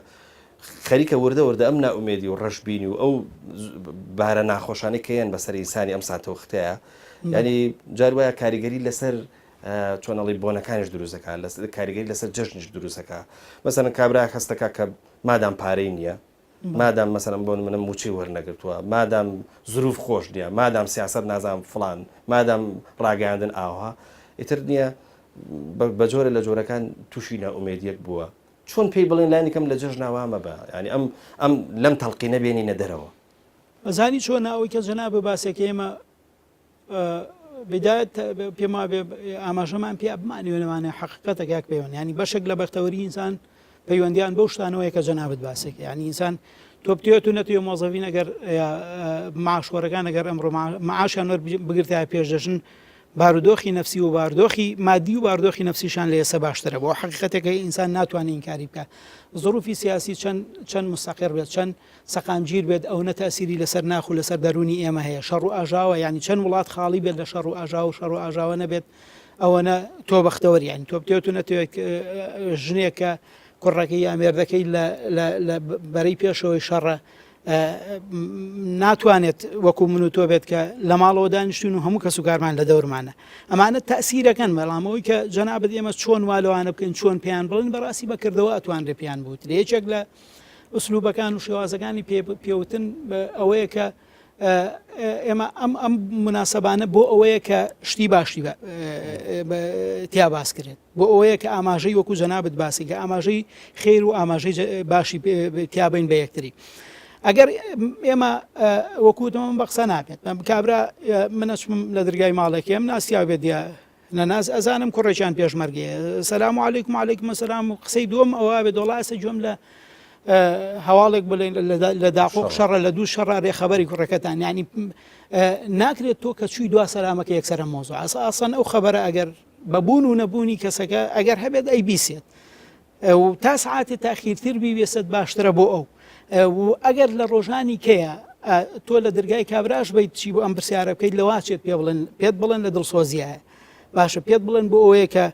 خەریکە وردە ئەم ناومێدی و ڕەشببینی و ئەو بارە ناخۆشانەی کەیان بەسەر ئینسانی ئەم ساتە وەختەیە ینی جار وایە کاریگەری لەسەر چۆنەڵی بۆنەکانیش دروستەکە کاریگەری لەسەر جژنیش دروستەکە مەسەرەن کابرا هەستەکە کە مادام پارەی نییە مادام مەسەرم بۆن منم موچی وەرنەگرتووە مادام زروف خۆش نییە مادام سیاست نازام فلان مادام ڕاگەاندن ئاوها ئیتر نییە بە جۆرە لە جۆرەکان تووشی ناومێدیەک بووە چۆن پێی بڵێن لانی کەم لە جژناوامە بە ینی ئەم لەم تەڵقینە بێنینە دەرەوە ئەزانی چۆن ئەوەی کە جەناب باسێک ئێمە بدایەت پێما بێ ئاماژەمان پێ بمانوێنەوانە حقیقەتە کاک پەیوەند ینی بەشێک لە بەختەوەری ئینسان پەیوەندیان بەو شتانەوەی کە جەنابەت باسێک ینی ئینسان تۆ بتوێت و نەتوێ مۆزەڤین ئەگەر معاشوەرەکان ئەگەر ئەمڕۆ معاشیان بگرتای پێشدەژن بارودۆخی نفسی و باردۆخی مادی و باردۆخی نفسیشان لە ئێستا باشترە بۆ حقیقەتێکە ئینسان ناتوانێت ئینکاری بکات زۆروفی سیاسی چەند مستەقر بێت چەند سەقامگیر بێت ئەو نەتاسیری لەسەر ناخ و لەسەر دەرونی ئێمە هەیە شەڕ و ئاژاوە ینی چەند وڵات خاڵی بێت لە شەڕ و ئاژاو شەڕ و ئاژاوە نەبێت ئەوەنە تۆ بەختەوەری ینی تۆ بتێت و نەتوێت ژنێکە کوڕەکەی ئامێردەکەی لە بەرەی پێشەوەی شەڕە ناتوانێت وەکو من و تۆ بێت کە لە ماڵەوە دانیشتون و هەموو کەس و کارمان لە دەورمانە ئەمانە تەسیرەکەن بەڵامەوەی کە جەنابەت ئێمە چۆن والەوانە بکەین چۆن پێیان بڵێن بەڕاستی بەکردەوە ئەتوانرێ پێیان بوت یەکێک لە ئوسلوبەکان و شێوازەکانی پێوتن ئەوەیە کە ئێمە ئەم مناسەبانە بۆ ئەوەیە کە شتی باشی تیا باسکرێت بۆ ئەوەیە کە ئاماژەی وەکو جەنابەت باسی کە ئاماژەی خێر و ئاماژەی باشی تیابین بە یەکتری ئەگەر ئێمە وەکوتەوە بە قسە ناکێت کابرا منەچم لە دەرگای ماڵێکی ئەم ناسیا بێت دیە نەناز ئەزانم کوڕێکیان پێشمەرگەیە سەلام عەلەیکم وعەلەیکم ئەسەلام و قسەی دووەم ئەوە بێت وەڵاسە گوێم لە هەواڵێک بڵێن لە داقۆق شەڕە لە دوو شەڕ ڕێخەبەری کوڕەکەتان ینی ناکرێت تۆ کە چووی دوا سەلامەکە یەکسەرە مۆزوع ئەسەن ئەو خەبەرە ئەگەر بەبوون و نەبوونی کەسەکە ئەگەر هەبێت ئەی بیسێت و تا سعاتێ تاخیرتر بیوێست باشترە بۆ ئەو ئەگەر لە ڕۆژانی کەیە تۆ لە دەرگای کابراش بیت چی بۆ ئەم پرسیارە بکەیت لەواچێت پێت بڵێن لە دڵسۆزیایە باشە پێت بڵێن بۆ ئەوەیە کە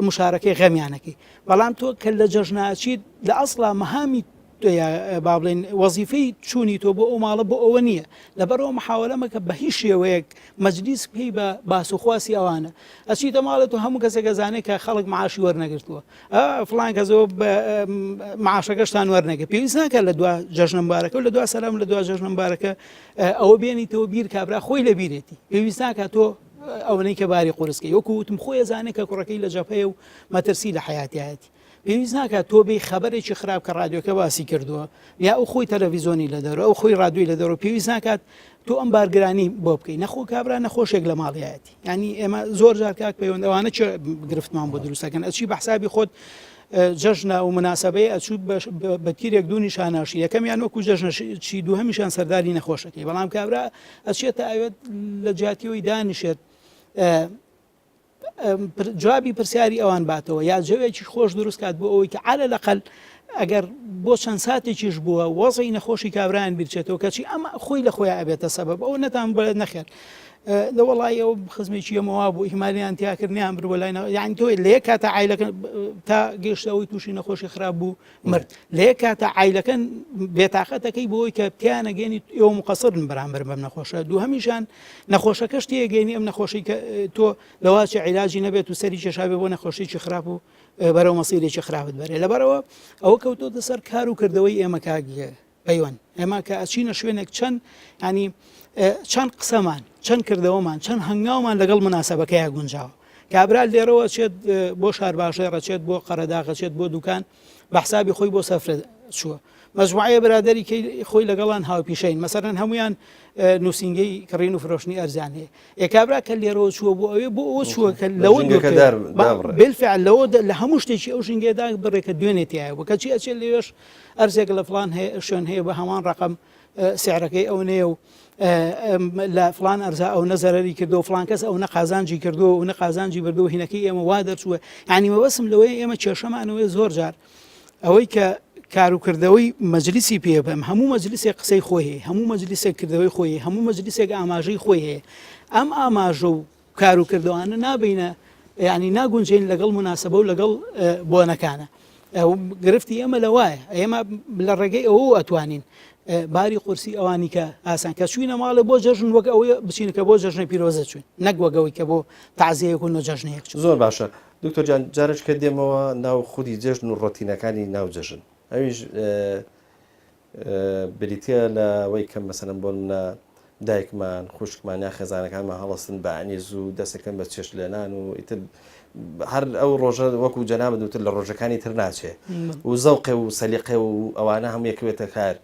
مشارەکەی غەمیانەکەی بەڵام تۆ کە لە جەژناچیت لە ئەسڵا مەهامی با بڵێن وەزیفەی چوونی تۆ بۆ ئەو ماڵە بۆ ئەوە نییە لەبەرەوە محاولەمەکە بە هیچ شێوەیەک مەجلیس پێی بە باسوخواسی ئەوانە ئەچیتە ماڵێت و هەموو کەسێک گەزانێت کە خەڵک معاشی وەرنەگرتووە فڵان کەسەوە معاشەکەشتان وەرنەگە پێویست ناکە لە دوا جەژنە مبارەکە و لە دوا سەلام لە دوا جەژنە مبارەکە ئەوە بێنیتەوە بیر کابرا خۆی لە بیرێتی پێویست ناکە تۆ ئەوەی کە باری قورسکەی وەکو وتم خۆی زانێت کە کوڕەکەی لە جەپەیە و مەترسی لە حیاتیەتی پێویست ناکات تۆ بێ خەبەرێکی خراپ کە ڕادیۆکە باسی کردووە یا ئەو خۆی تەلەڤیزۆنی لە دەرەوە ئەو خۆی ڕادیۆی لە دەرەوە پێویست ناکات تۆ ئەم بارگرانی بۆ بکەی نەخۆ کابرا نەخۆشێک لە ماڵیەتی ینی ئێمە زۆر جار کاک پەیوەندەوانە چ گرفتمان بۆ دروستەکەن ئەچی بە حسابی خۆت جەژنە و مناسبەیە ئەچوو بە تیرێک دوو نیشاناشی یەکەمیان وەکو جەژنە چی دووهەمیشان سەرداری نەخۆشەکەی بەڵام کابرا ئەچێتە ئاوێت لە جیاتیەوەی دانیشێت جوابی پرسیاری ئەوان باتەوە یا جەوێکی خۆش دروست کات بۆ ئەوەی کە عەلە لەقەل ئەگەر بۆ چەند ساتێکیش بووە وەزعی نەخۆشی کابرایان بیرچێتەوە کەچی ئەمە خۆی لە خۆیان ئەبێتە سەبەب ئەو نەتان بڵێت نەخێر لە وەڵای ئەو خزمێکی ئەمەوا بوو ئیمالیان تیاکردنیان بروە لای یعنی تۆ لە یەک کاتە عایلەکە تا گەیشتەوەی تووشی نەخۆشی خراپ بوو مرد لە یەک کاتە عایلەکەن بێتاقەتەکەی بۆی کە پیانە گەێنی ئێوە مقەسرن بەرامبەر بەم نەخۆشە دووهەمیشان نەخۆشەکەش تێگەێنی ئەم نەخۆشی کە تۆ لەواچی عیلاجی نەبێت و سەری کێشابێ بۆ نەخۆشیی خراپ و بەرەو مەسیرێکی خراپت بەرێ لەبەرەوە ئەوە کەوتۆتە سەر کار و کردەوەی ئێمە کاگیە پەیوەند ئێمە کە ئەچینە شوێنێک چەند ینی چەند قسەمان چەند کردەوەمان چەند هەنگاومان لەگەڵ مناسبەکەیە گونجاوە کابرا لێرەوە چێت بۆ شارباشەی ڕەچێت بۆ قەرەداغەچێت بۆ دوکان بە حسابی خۆی بۆ سەفرە چووە مەجموعەیە برادەری خۆی لەگەڵان هاوپیشین مەسەرەن هەمویان نووسینگەی کڕین و فرۆشتنی ئەرزان هەیە ئێکابرا کە لێرەوە چووە بۆ ئەوێ بۆ ئەوە چووە کە لەوە بالفعل لەوە لە هەموو شتێکی ئەو ژینگەدا بڕێکە دوێنێتیایە بۆ کەچی ئەچێت لێوێش ئەرزێک لە فڵان شوێن هەیە بە هەمان ڕقم سعرەکەی ئەو نێ و لە فلان ئەرزا ئەو نەزەرری کردو فلان کەس ئەو نەقازانجی کردو و نەقازانجی بردو هینەکەی ئێمە وا دەرچووە ینی مەبەسم لەوەی ئێمە کێشەمانەوەی زۆر جار ئەوەی کە کاروکردەوەی مەجلیسی پێ بم هەموو مەجلیسێک قسەی خۆی هەیە هەموو مەجلیسێک کردەوەی خۆی هەموو مەجلیسێک ئاماژەی خۆی هەیە ئەم ئاماژە و کاروکردەوانە نابینە ینی ناگونجین لەگەڵ مناسبە و لەگەڵ بۆنەکانە گرفتی ئێمە لەوایە ئێمە لە ڕێگەی ئەوە ئەتوانین باری قورسی ئەوانی کە ئاسان کە چوینە ماڵە بۆ جەژن وەک ئەوەیە بچینکە بۆ جەژنە پیرۆزە چوین نەک وەگەوەی کە بۆ تەعزیەیەک و جەژنەیەک زۆر باشە دکتۆر جان جارش کە دێمەوە ناو خودی جەژن و ڕۆتینەکانی ناو جەژن ئەویش بریتە لەوەی کەم مەسەلەن بۆ منە دایکمان خوشکمان یا خێزانەکانمان هەڵەستن بەعنی زوو دەستەکەن بە چێش لێنان و ئیتر هەر ئەو ڕۆژە وەکو جەنابەت دوتر لە ڕۆژەکانی تر ناچێ و زەوقێ و سەلیقێ و ئەوانە هەموو یەکوێتە کار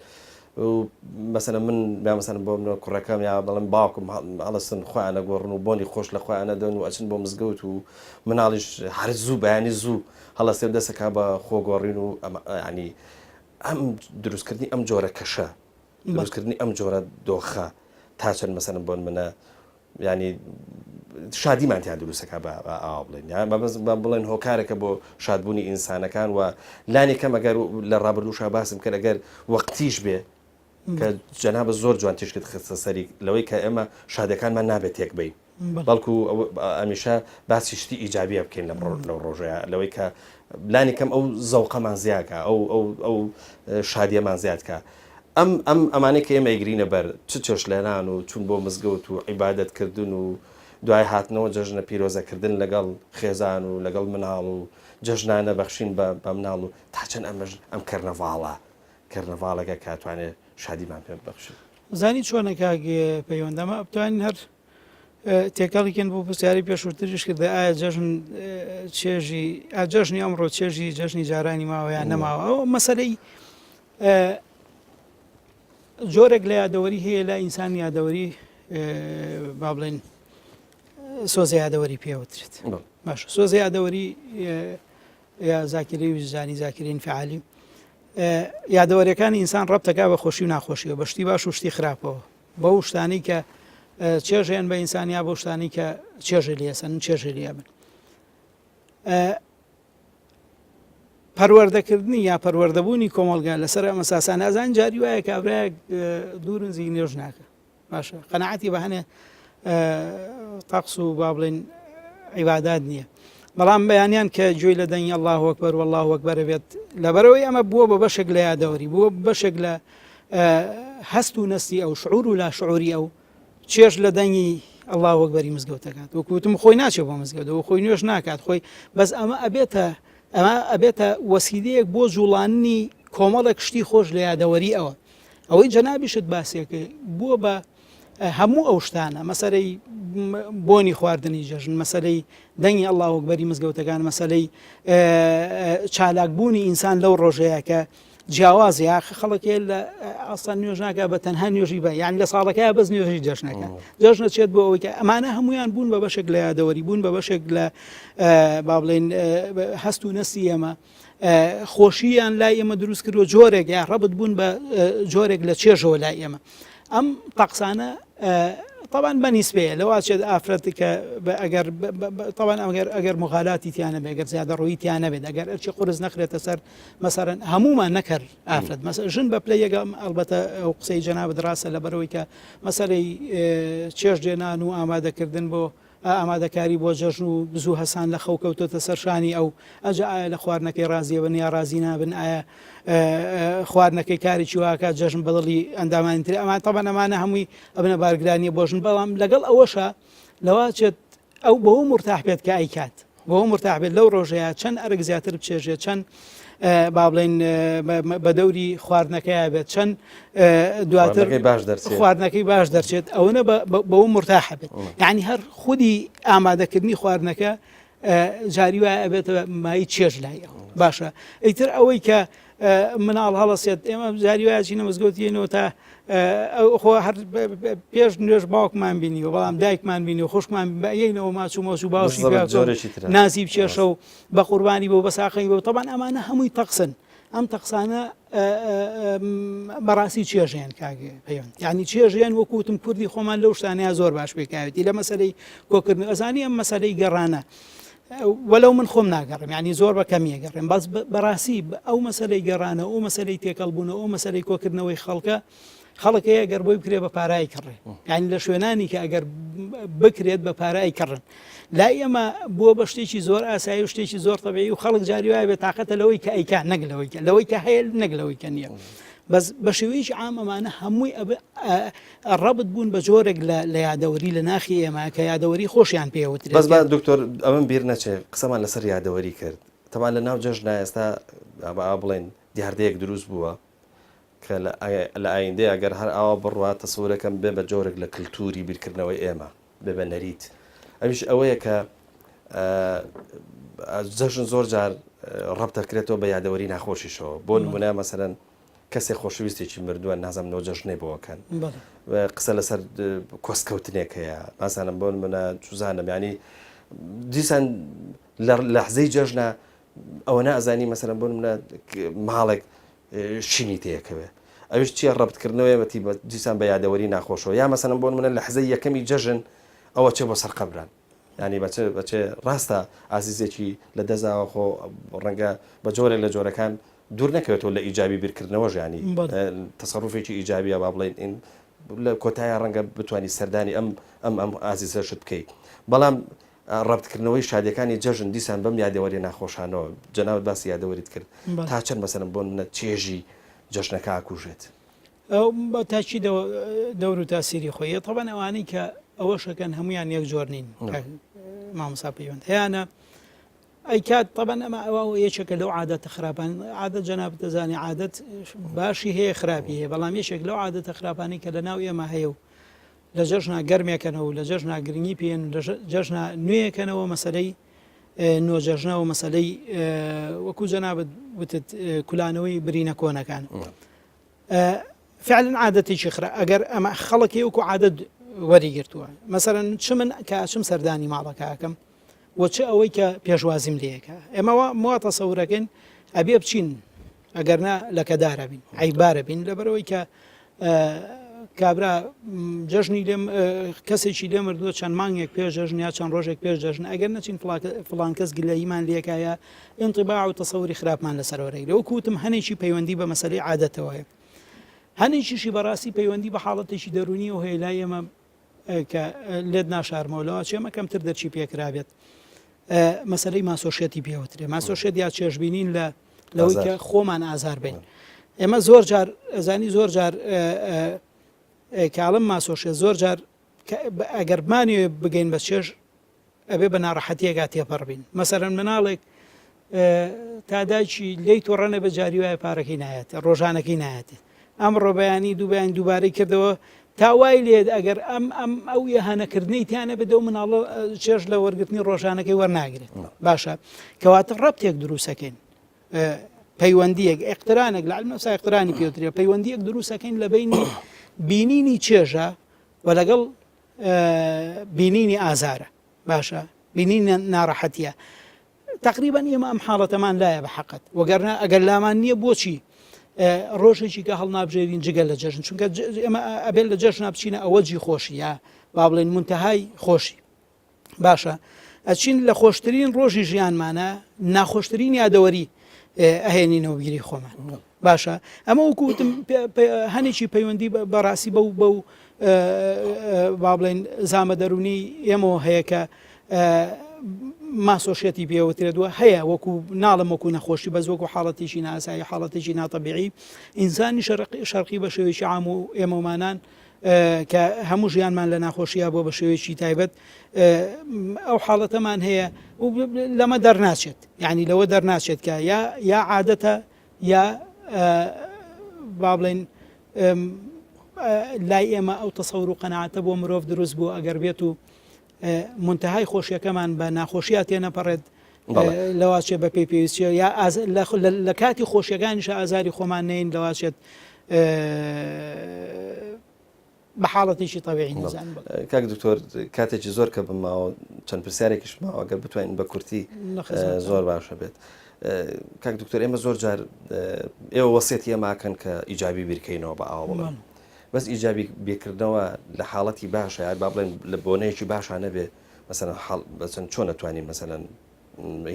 و مەسەلەن من مەسەلەن بۆ منە کوڕەکەم یا بەڵێن باوکم هەڵەستن خۆیانە گۆڕن و بۆنی خۆش لە خۆیانە دەن و ئەچن بۆ مزگەوت و مناڵیش هەر زوو بەیانی زوو هەڵەستێ دەستەکە بە خۆگۆڕین و ینی ئەم دروستکردنی ئەم جۆرە کەشە دروستکردنی ئەم جۆرە دۆخە تا چەند مەسەلەن بۆن منە ینی شادیمانتیان دروستەکە بە ئاوا بڵێن یا بڵێن هۆکارێکە بۆ شادبوونی ئینسانەکان و لانی کەم ئەگەر لە ڕابردووشا باسم کرد ئەگەر وەقتیش بێ کە جەنابە زۆر جوان تێشکرد خستە سەری لەوەی کە ئێمە شادەکانمان نابێت تێک بین بەڵکو ئەمیشە باسی شتی ئیجابیە بکەین لەو ڕۆژەیە لەوەی کە لانی کەم ئەو زەوقەمان زیادکە ئەو شادیەمان زیادکە ئەمانەی کە ئێمە ئەیگرینە بەر چ چێش لێنان و چوون بۆ مزگەوت و عیبادەتکردن و دوای هاتنەوە جەژنە پیرۆزەکردن لەگەڵ خێزان و لەگەڵ مناڵ و جەژنانە بەخشین بە مناڵ و تا چەند ئەم کەرنەڤاڵەکە کاتوانێت شادیمان پێ بەخشین زانی چۆنە پەیوەندەمە بتوانین هەر تێکەڵێکن بۆ پرسیاری پێشووتریش کردە ئایا جەژن چێژی جەژنی ئەمڕۆ چێژی جەژنی جارانی ماوەیان نەماوە ئەوە مەسەلەی جۆرێک لە یادەوەری هەیە لە ئینسان یادەوەری با بڵێن سۆزە یادەوەری پێوترێت باش سۆزە یادەوەری یا زاکری وجدانی زاکرین فعالی یادەوەریەکانی ئینسان ڕەبتەکە بە خۆشی و ناخۆشیەوە بە شتی باش و شتی خراپەوە بەو شتانی کە چێژیان بە ئینسانیا بۆ شتانی کە چێژی لێسەن چێژی لێ بن پەروەردەکردنی یا پەروەردەبوونی کۆمەڵگا لەسەر ئەمە ساسان ئازان جاری وایە کابراایەک دوورنزی نوێژ ناکە باشە قەناعەتی بە هەنێ تەقس و با بڵێن عیبادات نییە بەڵام بەیانیان کە گوێی لە دەنگی الله ئەکبەر والله ئەکبەر بێت لەبەرەوەی ئەمە بووە بە بەشێک لە یادەوەری بووە بەشێک لە هەست و نەستی ئەو شعور و لا شعوری ئەو چێژ لە دەنگی الله ئەکبەری مزگەوتەکات وەکوتم خۆی ناچێت بۆ مزگەوتەوە خۆی نوێژ ناکات خۆی بەس ئەمە ئەبێتە وەسیلەیەک بۆ جوڵاننی کۆمەڵێک شتی خۆش لە یادەوەری ئەوەی جەنابیشت باسیەکە بووە بە هەموو ئەو شتانە مەسەلەی بۆنی خواردنی جەژن مەسەلەی دەنگی الله ئەکبەری مزگەوتەکان مەسەلەی چالاکبوونی ئینسان لەو ڕۆژەیە کە جیاوازی خەڵکێ لە ئاسان نوێژ ناکە بە تەنها نوێژی بە یان لە ساڵەکە بەس نوێژی جەژنەکە جەژنە چێت بۆ ئەوەی کە ئەمانە هەمویان بوون بە بەشێک لە یادەوەری بوون بە بەشێک لە با بڵێن هەست و نەستی ئێمە خۆشییان لای ئێمە دروست کردووە جۆرێک یا ڕەبت بوون بە جۆرێک لە چێژەوە لای ئێمە ئەم تەقسانە طبعا بەنیسبەیە لەوا چێت ئافرەت کە طبعا ئەگەر مغالاتی تیانە بێ ئەگەر زیادە ڕۆیی تیانە بێت ئەگەر ئەرچی قورس نەخرێتە سەر مەسەرەن هەمومان نەکرد ئافرەت ژن بە پلە یەکەم ئەلبەتە ئەو قسەی جەنابەت ڕاستە لەبەرەوەی کە مەسەلەی چێژ دێنان و ئامادەکردن بۆ ئامادەکاری بۆ جەژن و بزوو هەسان لە خەو کەوتۆتە سەرشانی ئەو ئەجا ئایا لە خواردنەکەی ڕازیە بن یا ڕازی نابن ئایا خواردنەکەی کارێکی واکە جەژن بەدڵی ئەندامانی تر ئەمان تەبەن ئەمانە هەمووی ئەبنە بارگرانیە بۆژن بەڵام لەگەڵ ئەوەشە لەوا چێت ئەو بەوە مرتاح بێت کە ئەیکات بەوە مرتاح بێت لەو ڕۆژەیە چەند ئەرک زیاتر بچێژێت چەند با بڵێن بە دەوری خواردنەکەی بێت چەند دواتر خواردنەکەی باش دەرچێت ئەوەنە بەوە مرتاح بێت یعنی هەر خودی ئامادەکردنی خواردنەکە جاری وایە ئەبێتە مای چێژ لای ئەو باشە ئەیتر ئەوەی کە مناڵ هەڵەسێت ئێمە جاری وایە چینە مزگەوتێنەوە تا خۆ هەر پێش نوێژ باوکمان بینی و بەڵام دایکمان بینی و خوشکمان بەینەوە ماچ و مۆچ و باوشی نازی بچێشە و بە قوربانی بۆ بە ساقەی بۆ طبعا ئەمانە هەمووی تەقسن ئەم تەقسانە بەڕاستی چێژیان کاگێ پەیوەند یعنی چێژیان وەکوتم کوردی خۆمان لەو شتانەیە زۆر باش پێکاوێتی لە مەسەلەی کۆکردن ئەزانی ئەم مەسەلەی گەڕانە وەلەو من خۆم ناگەڕم ینی زۆر بە کەمیە گەڕێم باز بەڕاستی ئەو مەسەلەی گەڕانە ئەو مەسەلەی تێکەڵبوونە ئەو مەسەلەی کۆکردنەوەی خەڵکەیە ئەگەر بۆی بکرێت بە پارای کڕێ یعنی لە شوێنانی کە ئەگەر بکرێت بە پارای کڕن لای ئەمە بووە بە شتێکی زۆر ئاسایی و شتێکی زۆر تەبیعی و خەڵک جاری وایە بێت تااقەتە لەوەی کە ئەیکا نەک لەوەی کە هەیە نەک لەوەی کە نییە بەس بە شێوەیەکی عام ئەمانە هەمووی ڕەبت بوون بە جۆرێک لە یادەوەری لە ناخی ئێمە کە یادەوەری خۆشیان پێوترێت بەس دکتۆر ئەمەم بیر نەچێت قسەمان لەسەر یادەوەری کرد تەمان لە ناو جەژنە ئێستا بڵێن دیاردەیەک دروست بووە کە لە ئایندەیە ئەگەر هەر ئاوا بڕوە تەسەورەکەم بێ بە جۆرێک لە کللتوری بیرکردنەوەی ئێمە بێ بە نەریت ئەویش ئەوەیە کە جەژن زۆر جار ڕەبتەکرێتەوە بە یادەوەری ناخۆشیشەوە بۆ نمونە مەسەرەن کەسێک خۆشەویستێکی مردووە نازانەوە جەژنێ بۆەکەن قسە لەسەر کۆسکەوتنێک هەیە ماسانم بۆ منە چوزانم ینی دیسان لە لەحزەی جەژنە ئەوە نازانی مەسەرەن بۆ منە ماڵێک شینی تەیەکەوێ ئەوش چیە ڕەبتکردنەوەی بەتی دیسان بە یادەوەری ناخۆشەوە یا مەسەرەن بۆ منە لە حزەی یەکەمی جەژن ئەوە چێ بۆ سەر قەبران ینی بەچێ ڕاستە ئازیزێکی لە دەزاوە خۆ ڕەنگە بە جۆرێک لە جۆرەکان دوور نەکەوێتەوە لە ئیجابی بیرکردنەوە ژیانی تەسەڕوفێکی ئیجابیە با بڵێن ئین لە کۆتایە ڕەنگە بتوانانی سەردانی ئەم ئازیزەشت بکەیت بەڵام ڕەبتکردنەوەی شادەکانی جەژن دیسان بەم یادەوەری ناخۆشانەوە جەناوت باسی یادەوەریت کرد تا چەند مەسەرم بۆ منە چێژی جەژنەکە ئاکوژێت ئەو بە تاچی دەور و تاسیری خۆیە طبعا ئەوانەی کە ئەوەشەکەن هەمویان یەک جۆر نین مامۆستا پەیوەند هەیەە ئەیکات طبعا ئەمە ئەوە یەکێکە لەو عادەتە خراپان عادەت جەنابەت دەزانی عادەت باشی هەیە خراپی هەیە بەڵام یەکێک لەو عادەتە خراپانی کە لە ناو ئێمە هەیە و لە جەژنا گەرمێکەنەوە لە جەژنا گرنگی پێن لە جەژنا نوێیەکەنەوە مەسەلەی نۆجەژنەوە مەسەلەی وەکو جەنابەت وتت کولانەوەی برینە کۆنەکان فعلا عادەتێکی خرا ئەگەر ئەمە خەڵکی وەکو عادەت وەریگرتووە مەسەرەن چ من کاچم سەردانی ماڵەکەکەم وە چ ئەوەی کە پێشوازیم لەیەکە ئێمەوە مواتە سەورەکەن ئەبێ بچین ئەگەرنا لە کەدارە بین عیبارە بین لەبەرەوەی کە کابرا جژنی لێم کەسێکی لێ مردووە چەند مانگێک پێش جژن یا چەند ڕۆژێک پێش جژن ئەگەر نەچین فڵان کەس گلەییمان لێکایە انطباع و تەسەوری خراپمان لەسەرەوەی لەو کوتم هەنێکی پەیوەندی بە مەسەلەی عادەتەوەیە هەنێکیشی بەڕاستی پەیوەندی بە حاڵەتێکی دەرونی و هەیە لای ئێمە کە لێت ناشارمەوەلەوە چێمە کەمتر دەرچی پێکرابێت مەسەلەی ماسۆشێتی پێوترێ ماسۆشێت یا چێژبینین لەوەی کە خۆمان ئازار بین ئێمە زۆر جار ئەزانی زۆر جار کاڵم ماسۆشێ زۆر جار ئەگەر بمانێ بگەین بە چێژ ئەبێ بە ناڕەحەتیەکە تێپەڕبین مەسەرەن مناڵێک تاداچی لی تۆڕەنە بە جاری وایە پارەکەی نایەت ڕۆژانەکەی نایەتێت ئەم ڕۆبیانی دووبیان دووبارەی کردەوە تاوای لێت ئەگەر ئەو یەهانەکردنی تیانە بدە و مناڵە چێژ لە وەرگرتنی ڕۆژانەکەی وەرناگرێت باشە کەواتە ڕەبتێک دروستەکەین پەیوەندیەک ئەقترانێک لە علمە ئەقترانی پێوترێ پەیوەندیەک دروستەکەین لە بینی بینینی چێژە و لەگەڵ بینینی ئازارە باشە بینینی ناڕەحەتیە تقریبان ئێمە ئەم حاڵەتەمان لایە بە حەقت وەگەرنا ئەگەر لامان نییە بۆچی ڕۆژێکی کە هەڵنابژێرین جگە لە جەژن چونکە ئێمە ئەبێت لە جەژنا بچینە ئەوەجی خۆشی یا با بڵێن منتەهای خۆشی باشە ئەچین لە خۆشترین ڕۆژی ژیانمانە ناخۆشترین یادەوەری ئەهێنینەوە بیری خۆمان باشە ئەمە وەکوتم هەنێکی پەیوەندی بەڕاستی بەو با بڵێن زامە دەرونی ئێمەوە هەیە کە ماسۆشێتی پێوترێتوە هەیە وەکو ناڵم وەکو نەخۆشی بەس وەکو حاڵەتێکی ناسایی حاڵەتێکی ناتەبیعی ئینسانی شەرقی بە شێوەیەکی عام و ئێمەمانان کە هەموو ژیانمان لە ناخۆشیە بۆ بە شێوەیەکی تایبەت ئەو حاڵەتەمان هەیە و لەمە دەرناچێت یعنی لەوە دەرناچێت کە یا عادەتە یا با بڵێن لای ئێمە ئەو تەسەور و قەناعەتە بۆ مرۆڤ دروست بوو ئەگەر بێت و منتەهای خۆشیەکەمان بە ناخۆشیە تێنەپەڕێت لەواچێت بە پێی پێویستە یا لە کاتی خۆشیەکانیش ئازاری خۆمان نین لەواچێت بە حاڵەتێکی تەبیعی نەزان کاک دکتۆر کاتێکی زۆر کە بماوە چەند پرسیارێکیش ماوە ئەگەر بتوانین بە کورتی زۆر باشە بێت کاک دکتۆر ئێمە زۆر جار ئێوە وەسیەتی ئێماکەن کە ئیجابی بیرکەینەوە بە ئاوا بڵێن بەس ئیجابی بێکردنەوە لە حاڵەتی باشە یا با بڵێن لە بۆنەیەکی باشە نەبێ مەسەلەن بەچەند چۆن نەتوانین مەسەلەن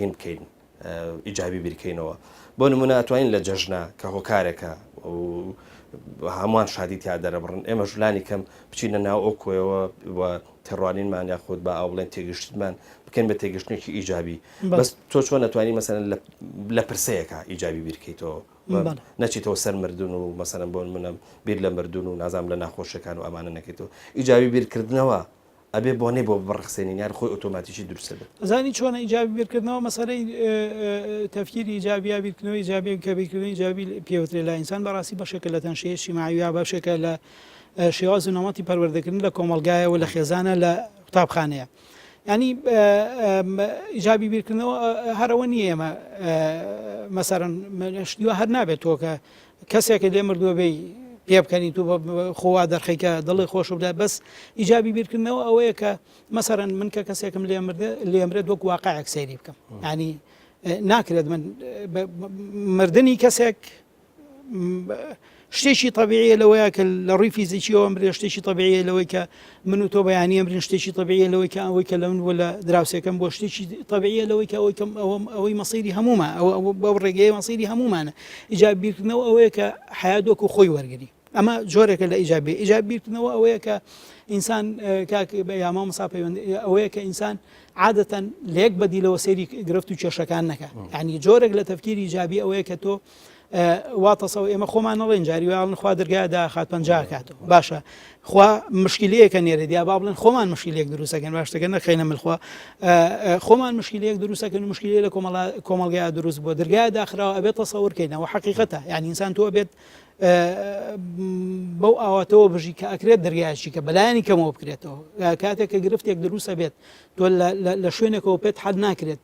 هین بکەین ئیجابی بیرکەینەوە بۆ نمونە ئەتوانین لە جەژنە کە هۆکارێکە هەمووان شادی تیا دەرەبڕن ئێمە ژولانی کەم بچینە ناو ئەو کۆیەوە تێڕوانینمان یاخود بە ئاو بڵێن تێگەشتمان بکەین بە تێگەشتێکی ئیجابی بەس تۆ چۆن نەتوانین مەسەلەن لە پرسەیەکە ئیجابی بیرکەیتەوە نەچیتەوە سەر مردون و مەسەلەن بۆ منە بیر لە مردون و نازام لە ناخۆشەکان و ئەمانە نەکەیتەوە ئیجابی بیرکردنەوە ئەبێ بۆنێ بۆ بڕخسێنین یان خۆی ئۆتۆماتیکی دروستە بێت زانی چۆنە ئیجابی بیرکردنەوە مەسەلەی تەفکیری ئیجابی یا بیرکردنەوەی ئیجابی کە بیرکردنەوەی ئیجابی پێوترێت لە ئینسان بەڕاستی بەشێکە لە تەنشەیە اجتیماعی بەشێکە لە شێواز و نەمەتی پەروەردەکردن لە کۆمەلگایەوە لە خێزانە لە قوتابخانەیە ینی ئیجابی بیرکردنەوە هەرەوە نییە ئێمە مەسەرەن شتیوە هەر نابێت تۆ کە کەسێکە لێ مردووە بێ پێ بکەنی تو خۆوا دەرخەیکە دڵی خۆش بدە بەس ئیجابی بیرکردنەوە ئەوەیە کە مەسەرەن من کە کەسێکم لێمرێت وەک واقعێک سەیری بکەم ینی ناکرێت من مردنی کەسێک شتێکی تەبیعیە لەوەیە کە لە ڕووی فیزیکیەوە مرێ شتێکی تەبیعیە لەوەی کە من و تۆ بەیانی ئەمرین شتێکی تەبیعیە لەوەی کە ئەوەی کە لە من وە لە دراوسێکم بۆ شتێکی تەبیعیە لەوەی کە ئەوەی مەسیری هەمومان بەو ڕێگەیە مەسیری هەمومانە ئیجابی بیرکردنەوە ئەوەیە کە حیات وەکو خۆی وەرگری ئەمە جۆرێکە لە ئیجابی بیرکردنەوە ئەوەیە کە ئینسان کاک یا مامۆستا پەیوەندی ئەوەیە کە ئینسان عادەتەن لە یەک بەدیلەوە سەیری گرفت و کێشەکان نەکە یعنی جۆرێک لە تەفکیری ئیجابی ئەوەیە کە تۆ واتەسەوە ئێمە خۆمان نەڵێن جاریواڵن خوا دەرگایدا خات پەنجا کاتەوە باشە خوا مشکلەیەکە نێرە دیا با بڵێن خۆمان مشکلەیەک دروستەکەن باشتەکە نەخەینە ملخوا خۆمان مشکلەیەک دروستەکەن و مشکلەیە لە کۆمەڵگەیە دروست بووە دەرگایە داخراوە ئەبێت تەسەورکەینەوە حەقیقەتە یعنی ئینسان تۆ ئەبێت بەو ئاواتەوە بژی کە ئەکرێت دەرگایشی کە بەلایانی کەمەوە بکرێتەوە کاتێک کە گرفتێک دروستە بێت تۆ لە شوێنێکەوە پێت حەد ناکرێت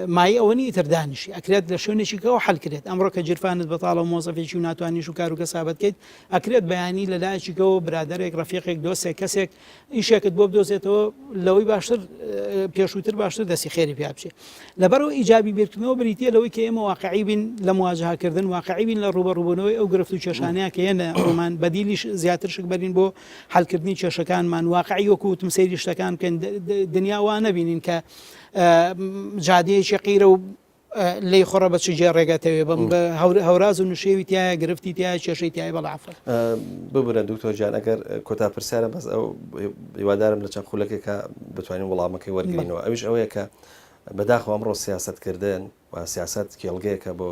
مای ئەوەنی ئیتر دانیشی ئەکرێت لە شوێنێکی کەەوە حەلکرێت ئەمڕۆ کە جرفانت بەتاڵە مۆزەفێکی و ناتوانیش و کار و کەسابەت بکەیت ئەکرێت بەیانی لە لایەکیەوە برادێک ڕفیقێک دۆستێک کەسێک ئیشێکت بۆ بدۆزێتەوە لەوەی باشتر پێشووتر باشتر دەستی خێری پیا بچێت لەبەرەوە ئیجابی بیرکردنەوە بریتە لەوەی کە ئێمە واقعی بین لە مواجهکردن واقعی بین لە ڕوبەڕووبوونەوەی ئەو گرفت و کێشانەیە کە هێنە ڕۆمان بەدیلیش زیاتر شک بەرین بۆ حەلکردنی کێشەکانمان واقعی وەکوتم سەیری شتەکان بکەن دنیا وا نەبینین کە جادەیەکی قیرە و لی خۆڕە بە چجێ ڕێگەتەوێ بە هەوراز و نوشێوی تایە گرفتی تایە کێشەی تای بەڵافە ببرە دوکتۆر جان ئەگەر کۆتا پرسیارە بەس ئەو هیوادارم لە چەند خولەکێکە بتوانین وەڵامەکەی وەرگینەوە ئەویش ئەوەیە کە بەداخەوە ئەمڕۆ سیاسەتکردن و سیاست کێڵگەیەکە بۆ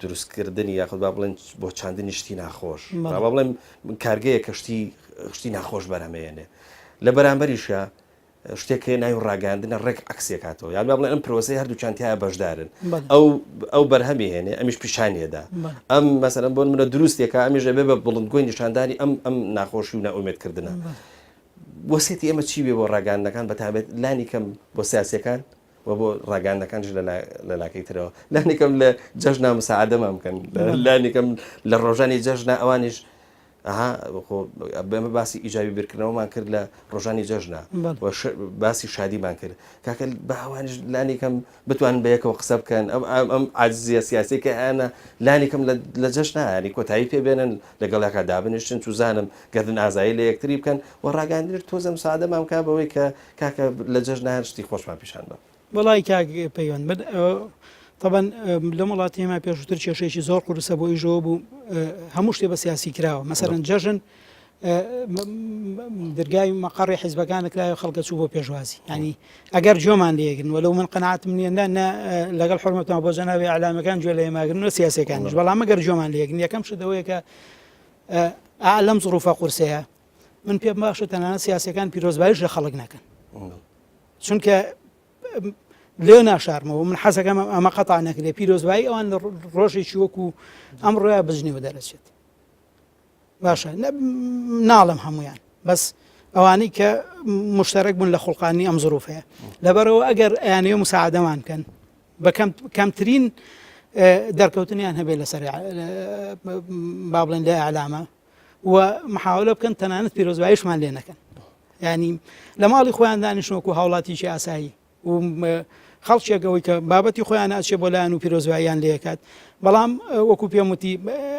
دروستکردنی یاخود با بڵێن بۆ چاندنی شتی ناخۆش با بڵێن کارگەیە کە شتی ناخۆش بەرهەمێنێ لە بەرامبەریشە شتێک ناوی ڕاگەاندنە ڕێک عکسێکاتەوە یان با بڵێن ئەم پرۆسەی هەردووچیانتیایە بەشدارن ئەو بەرهەمی هێنێ ئەمیش پیشانیەدا ئەم مەسەلەن بۆ منە دروستێکە ئەمیش ئەبێ بە بڵندگۆی نیشاندانی ئەم ناخۆشی و نەئومێدکردنە وەسێتی ئێمە چی بێ بۆ ڕاگەاندنەکان بەتابێت لانی کەم بۆ سیاسیەکان و بۆ ڕاگەاندنەکانش لە لاکەی ترەوە لانی کەم لە جەژنا مساعدەمان بکەن لانی کەم لە ڕۆژانی جەژنا ئەوانیش بەمە باسی ئیجابی بیرکردنەوەمان کرد لە ڕۆژانی جەژنا باسی شادیمان کرد کاکە بە ئەوانش لانی کەم بتوانن بە یەکەوە قسە بکەن ئەم عاجزیە سیاسیکە ئەیانە لانی کەم لە جەژنا ینی کۆتایی پێبێنن لەگەڵاکە دابنیشتن چوزانم گەردن ئازایی لە یەکتری بکەن و ڕاگەاندنی تۆزە مساعدەمان بکە بەوەی کە کاکە لە جەژنا هەر شتی خۆشمان پیشان بە وڵی کاک پەیوەند طبعا لە وڵاتی ئێمە پێشووتر کێشەیەکی زۆر قورسە بۆ ئیژەوە بوو هەموو شتێ بە سیاسی کراوە مەسەرەن جەژن دەرگای مەقەڕی حیزبەکانە کرایە خەڵکە چوو بۆ پێشوازی ینی ئەگەر جۆمان لێگرن وەلەو من قەناعەتم نییە لەگەڵ حورمەتەوە بۆ جەنابی ئەعلامەکان گوێ لە ئێماگرن سیاسەکانیش بەڵام ئەگەر جۆمان لێگرن یەکەم شتەوەیە کە لەم زڕوفە قورسەیە من پێم باشە تەنانەت سیاسەکان پیرۆزباییش لە خەڵک نەکەن چونکە لێ ناشارمەوە من حەزەکەم ئەمە قەتع نەکرێ پیرۆزبایی ئەوان لە ڕۆژێکی وەکو ئەم ڕۆیە بژنیوە دەرەچێت باشە ناڵم هەمویان بەس ئەوانەی کە مشتەرەک بوون لە خوڵقانی ئەم زروفەیە لەبەرەوە ئەگەر ئەیانەیە مساعدەمان بکەن بە کەمترین دەرکەوتنیان هەبێت لەسەر با بڵێن لە ئەعلامە و محاولە بکەن تەنانەت پیرۆزباییشمان لێ نەکەن ینی لە ماڵی خۆیان دانیشتنەوەکو هاوڵاتیکی ئاسایی و خەڵکێکەوەی کە بابەتی خۆیان ئاچێ بۆ لایەن و پیرۆزباییان لێکات بەڵام وەکو پێم وتی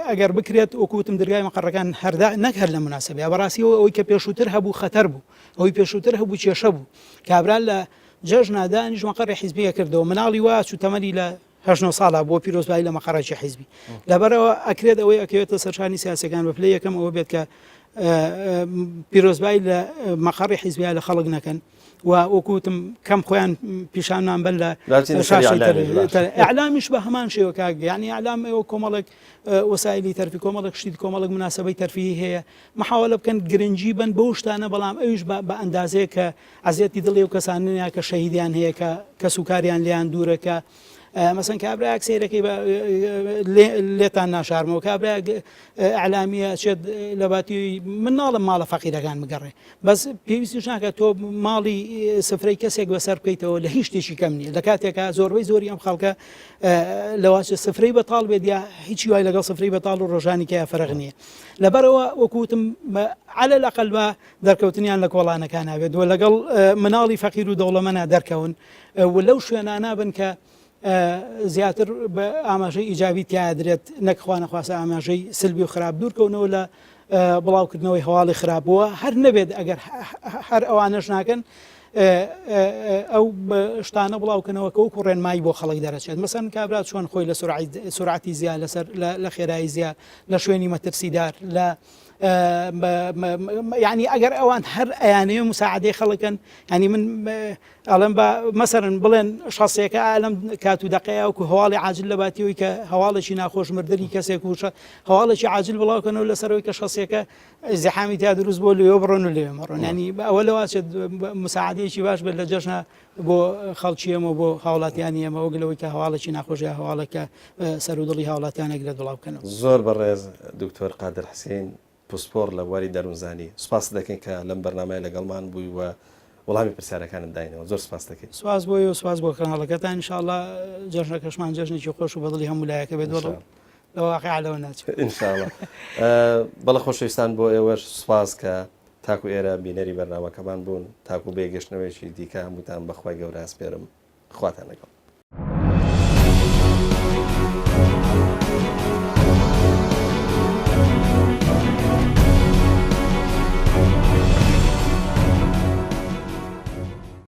ئەگەر بکرێت وەکوتم دەرگای مەقەڕەکان هەردا نەک هەر لە مناسبەیە بەڕاستیەوە ئەوەی کە پێشووتر هەبوو خەتەر بوو ئەوەی پێشووتر هەبوو کێشە بوو کابرا لە جەژنا دانیش مەقەڕی حیزبیە کردەوە مناڵی وا چوو تەمەنی لە 19 ساڵە بۆ پیرۆزبایی لە مەقەڕێکی حیزبی لەبەرەوە ئەکرێت ئەوەی ئەکەوێتە سەرشانی سیاسەکان بە پلەی یەکەم ئەوە بێت کە پیرۆزبایی لە مەقەڕی حیزبیە لە خەڵک نەکەن و وەکوتم کەم خۆیان پیشانمان بن لە ئەعلامیش بە هەمان شێوە کاک یعنی ئەعلام ئێوە کۆمەڵێک وەسایلی تەرفی کۆمەڵێک شتی کۆمەڵێک مناسبەی تەرفیهی هەیە محاولە بکەن گرنگی بن بەو شتانە بەڵام ئەویش بە ئەندازەیە کە عەزیەتی دڵی و کەسانیان کە شەهیدیان هەیە کە سوکاریان لیان دوورەکە مەسەن کابراایك سیرەکەی لێتان ناشارمەوە کابراایك ئەعلامیە چێت لە باتی من ناڵم ماڵە فەقیرەکان بگەڕێ بەس پێویستیش ناکات تۆ ماڵی سفرەی کەسێک بەسەر بکەیتەوە لە هیچ شتێکی کەم نیە لە کاتێکە زۆربەی زۆری ئەم خەڵکە لەواشە سفرەی بەتاڵ بێت یا هیچی وای لەگەڵ سفرەی بەتاڵ و ڕۆژانی کە فەرق نییە لەبەرەوە وەکوتم على الأقل بە دەرکەوتنیان لە کۆڵانەکان هەبێت و لەگەڵ مناڵی فەقیر و دەوڵەمەنە دەرکەون و لەو شوێنانە بن کە زیاتر بە ئاماژەی ئیجابی تیادرێت نەکخوا نەخواسە ئاماژەی سلبی و خراپ دوورکەونەوە لە بڵاوکردنەوەی هەواڵی خراپەوە هەر نەبێت ئەگەر هەر ئەوانەش ناکەن ئەو شتانە بڵاوکەنەوە کە وەکو ڕێنمایی بۆ خەڵک دەرەچێت مەسەن کابرات چۆن خۆی لە سورعەتی زیاد لەسەر لە خێرایی زیاد لە شوێنی مەترسیدار لە يعني ئەگەر ئەوان هەر ئەیانەیە مساعدەی خەڵکن ینی من ئەڵێم بە مەسەرن بڵێن شەسێکە ئالم کات و دەقەیە وکو هەواڵی عاجل لە باتیەوەی کە هەواڵێکی ناخۆش مردنی کەسێک و هەواڵێکی عاجل بڵاوکەنەوە لەسەرەوەی کە شەسێکە زەحامی تا دروست بۆ لێوە بڕۆن و لێوە مەڕۆن ینی ئەوە لەواشێت مساعدەیەکی باش بێت لە جەژنە بۆ خەڵکی ئێمە بۆ هاوڵاتیانی ئێمە وەگلەوەی کە هەواڵێکی ناخۆشیە هەواڵەکە سەر و دڵی هاوڵاتیان ئەگرێت بڵاوکەنەوە زۆر بەڕێز دکتۆر قادر حسین پسپۆر لە واری دەروونزانی سوپاس دەکەین کە لەم بەرنامەیە لەگەڵمان بووی و وەڵامی پرسیارەکانت داینەوە زۆر سپاس دەکەیت. سواز بۆی و سواز بۆ کەناڵەکەتان ئینشاءالله جەژنەکەشمان جەژنێکی خۆش و بەدڵی هەموو لایەکە بێت وەڵ لە واقع لەوە ناچێت ئینشاءالله. بەڵە خۆشەویستان بۆ ئێوەش سواز کە تاکو ئێرە بینەری بەرنامەکەمان بوون تاکو بێگەشتنەوەیکی دیکە هەمووتان بەخوای گەورە ئەسپێرم خواتان لەگەڵ.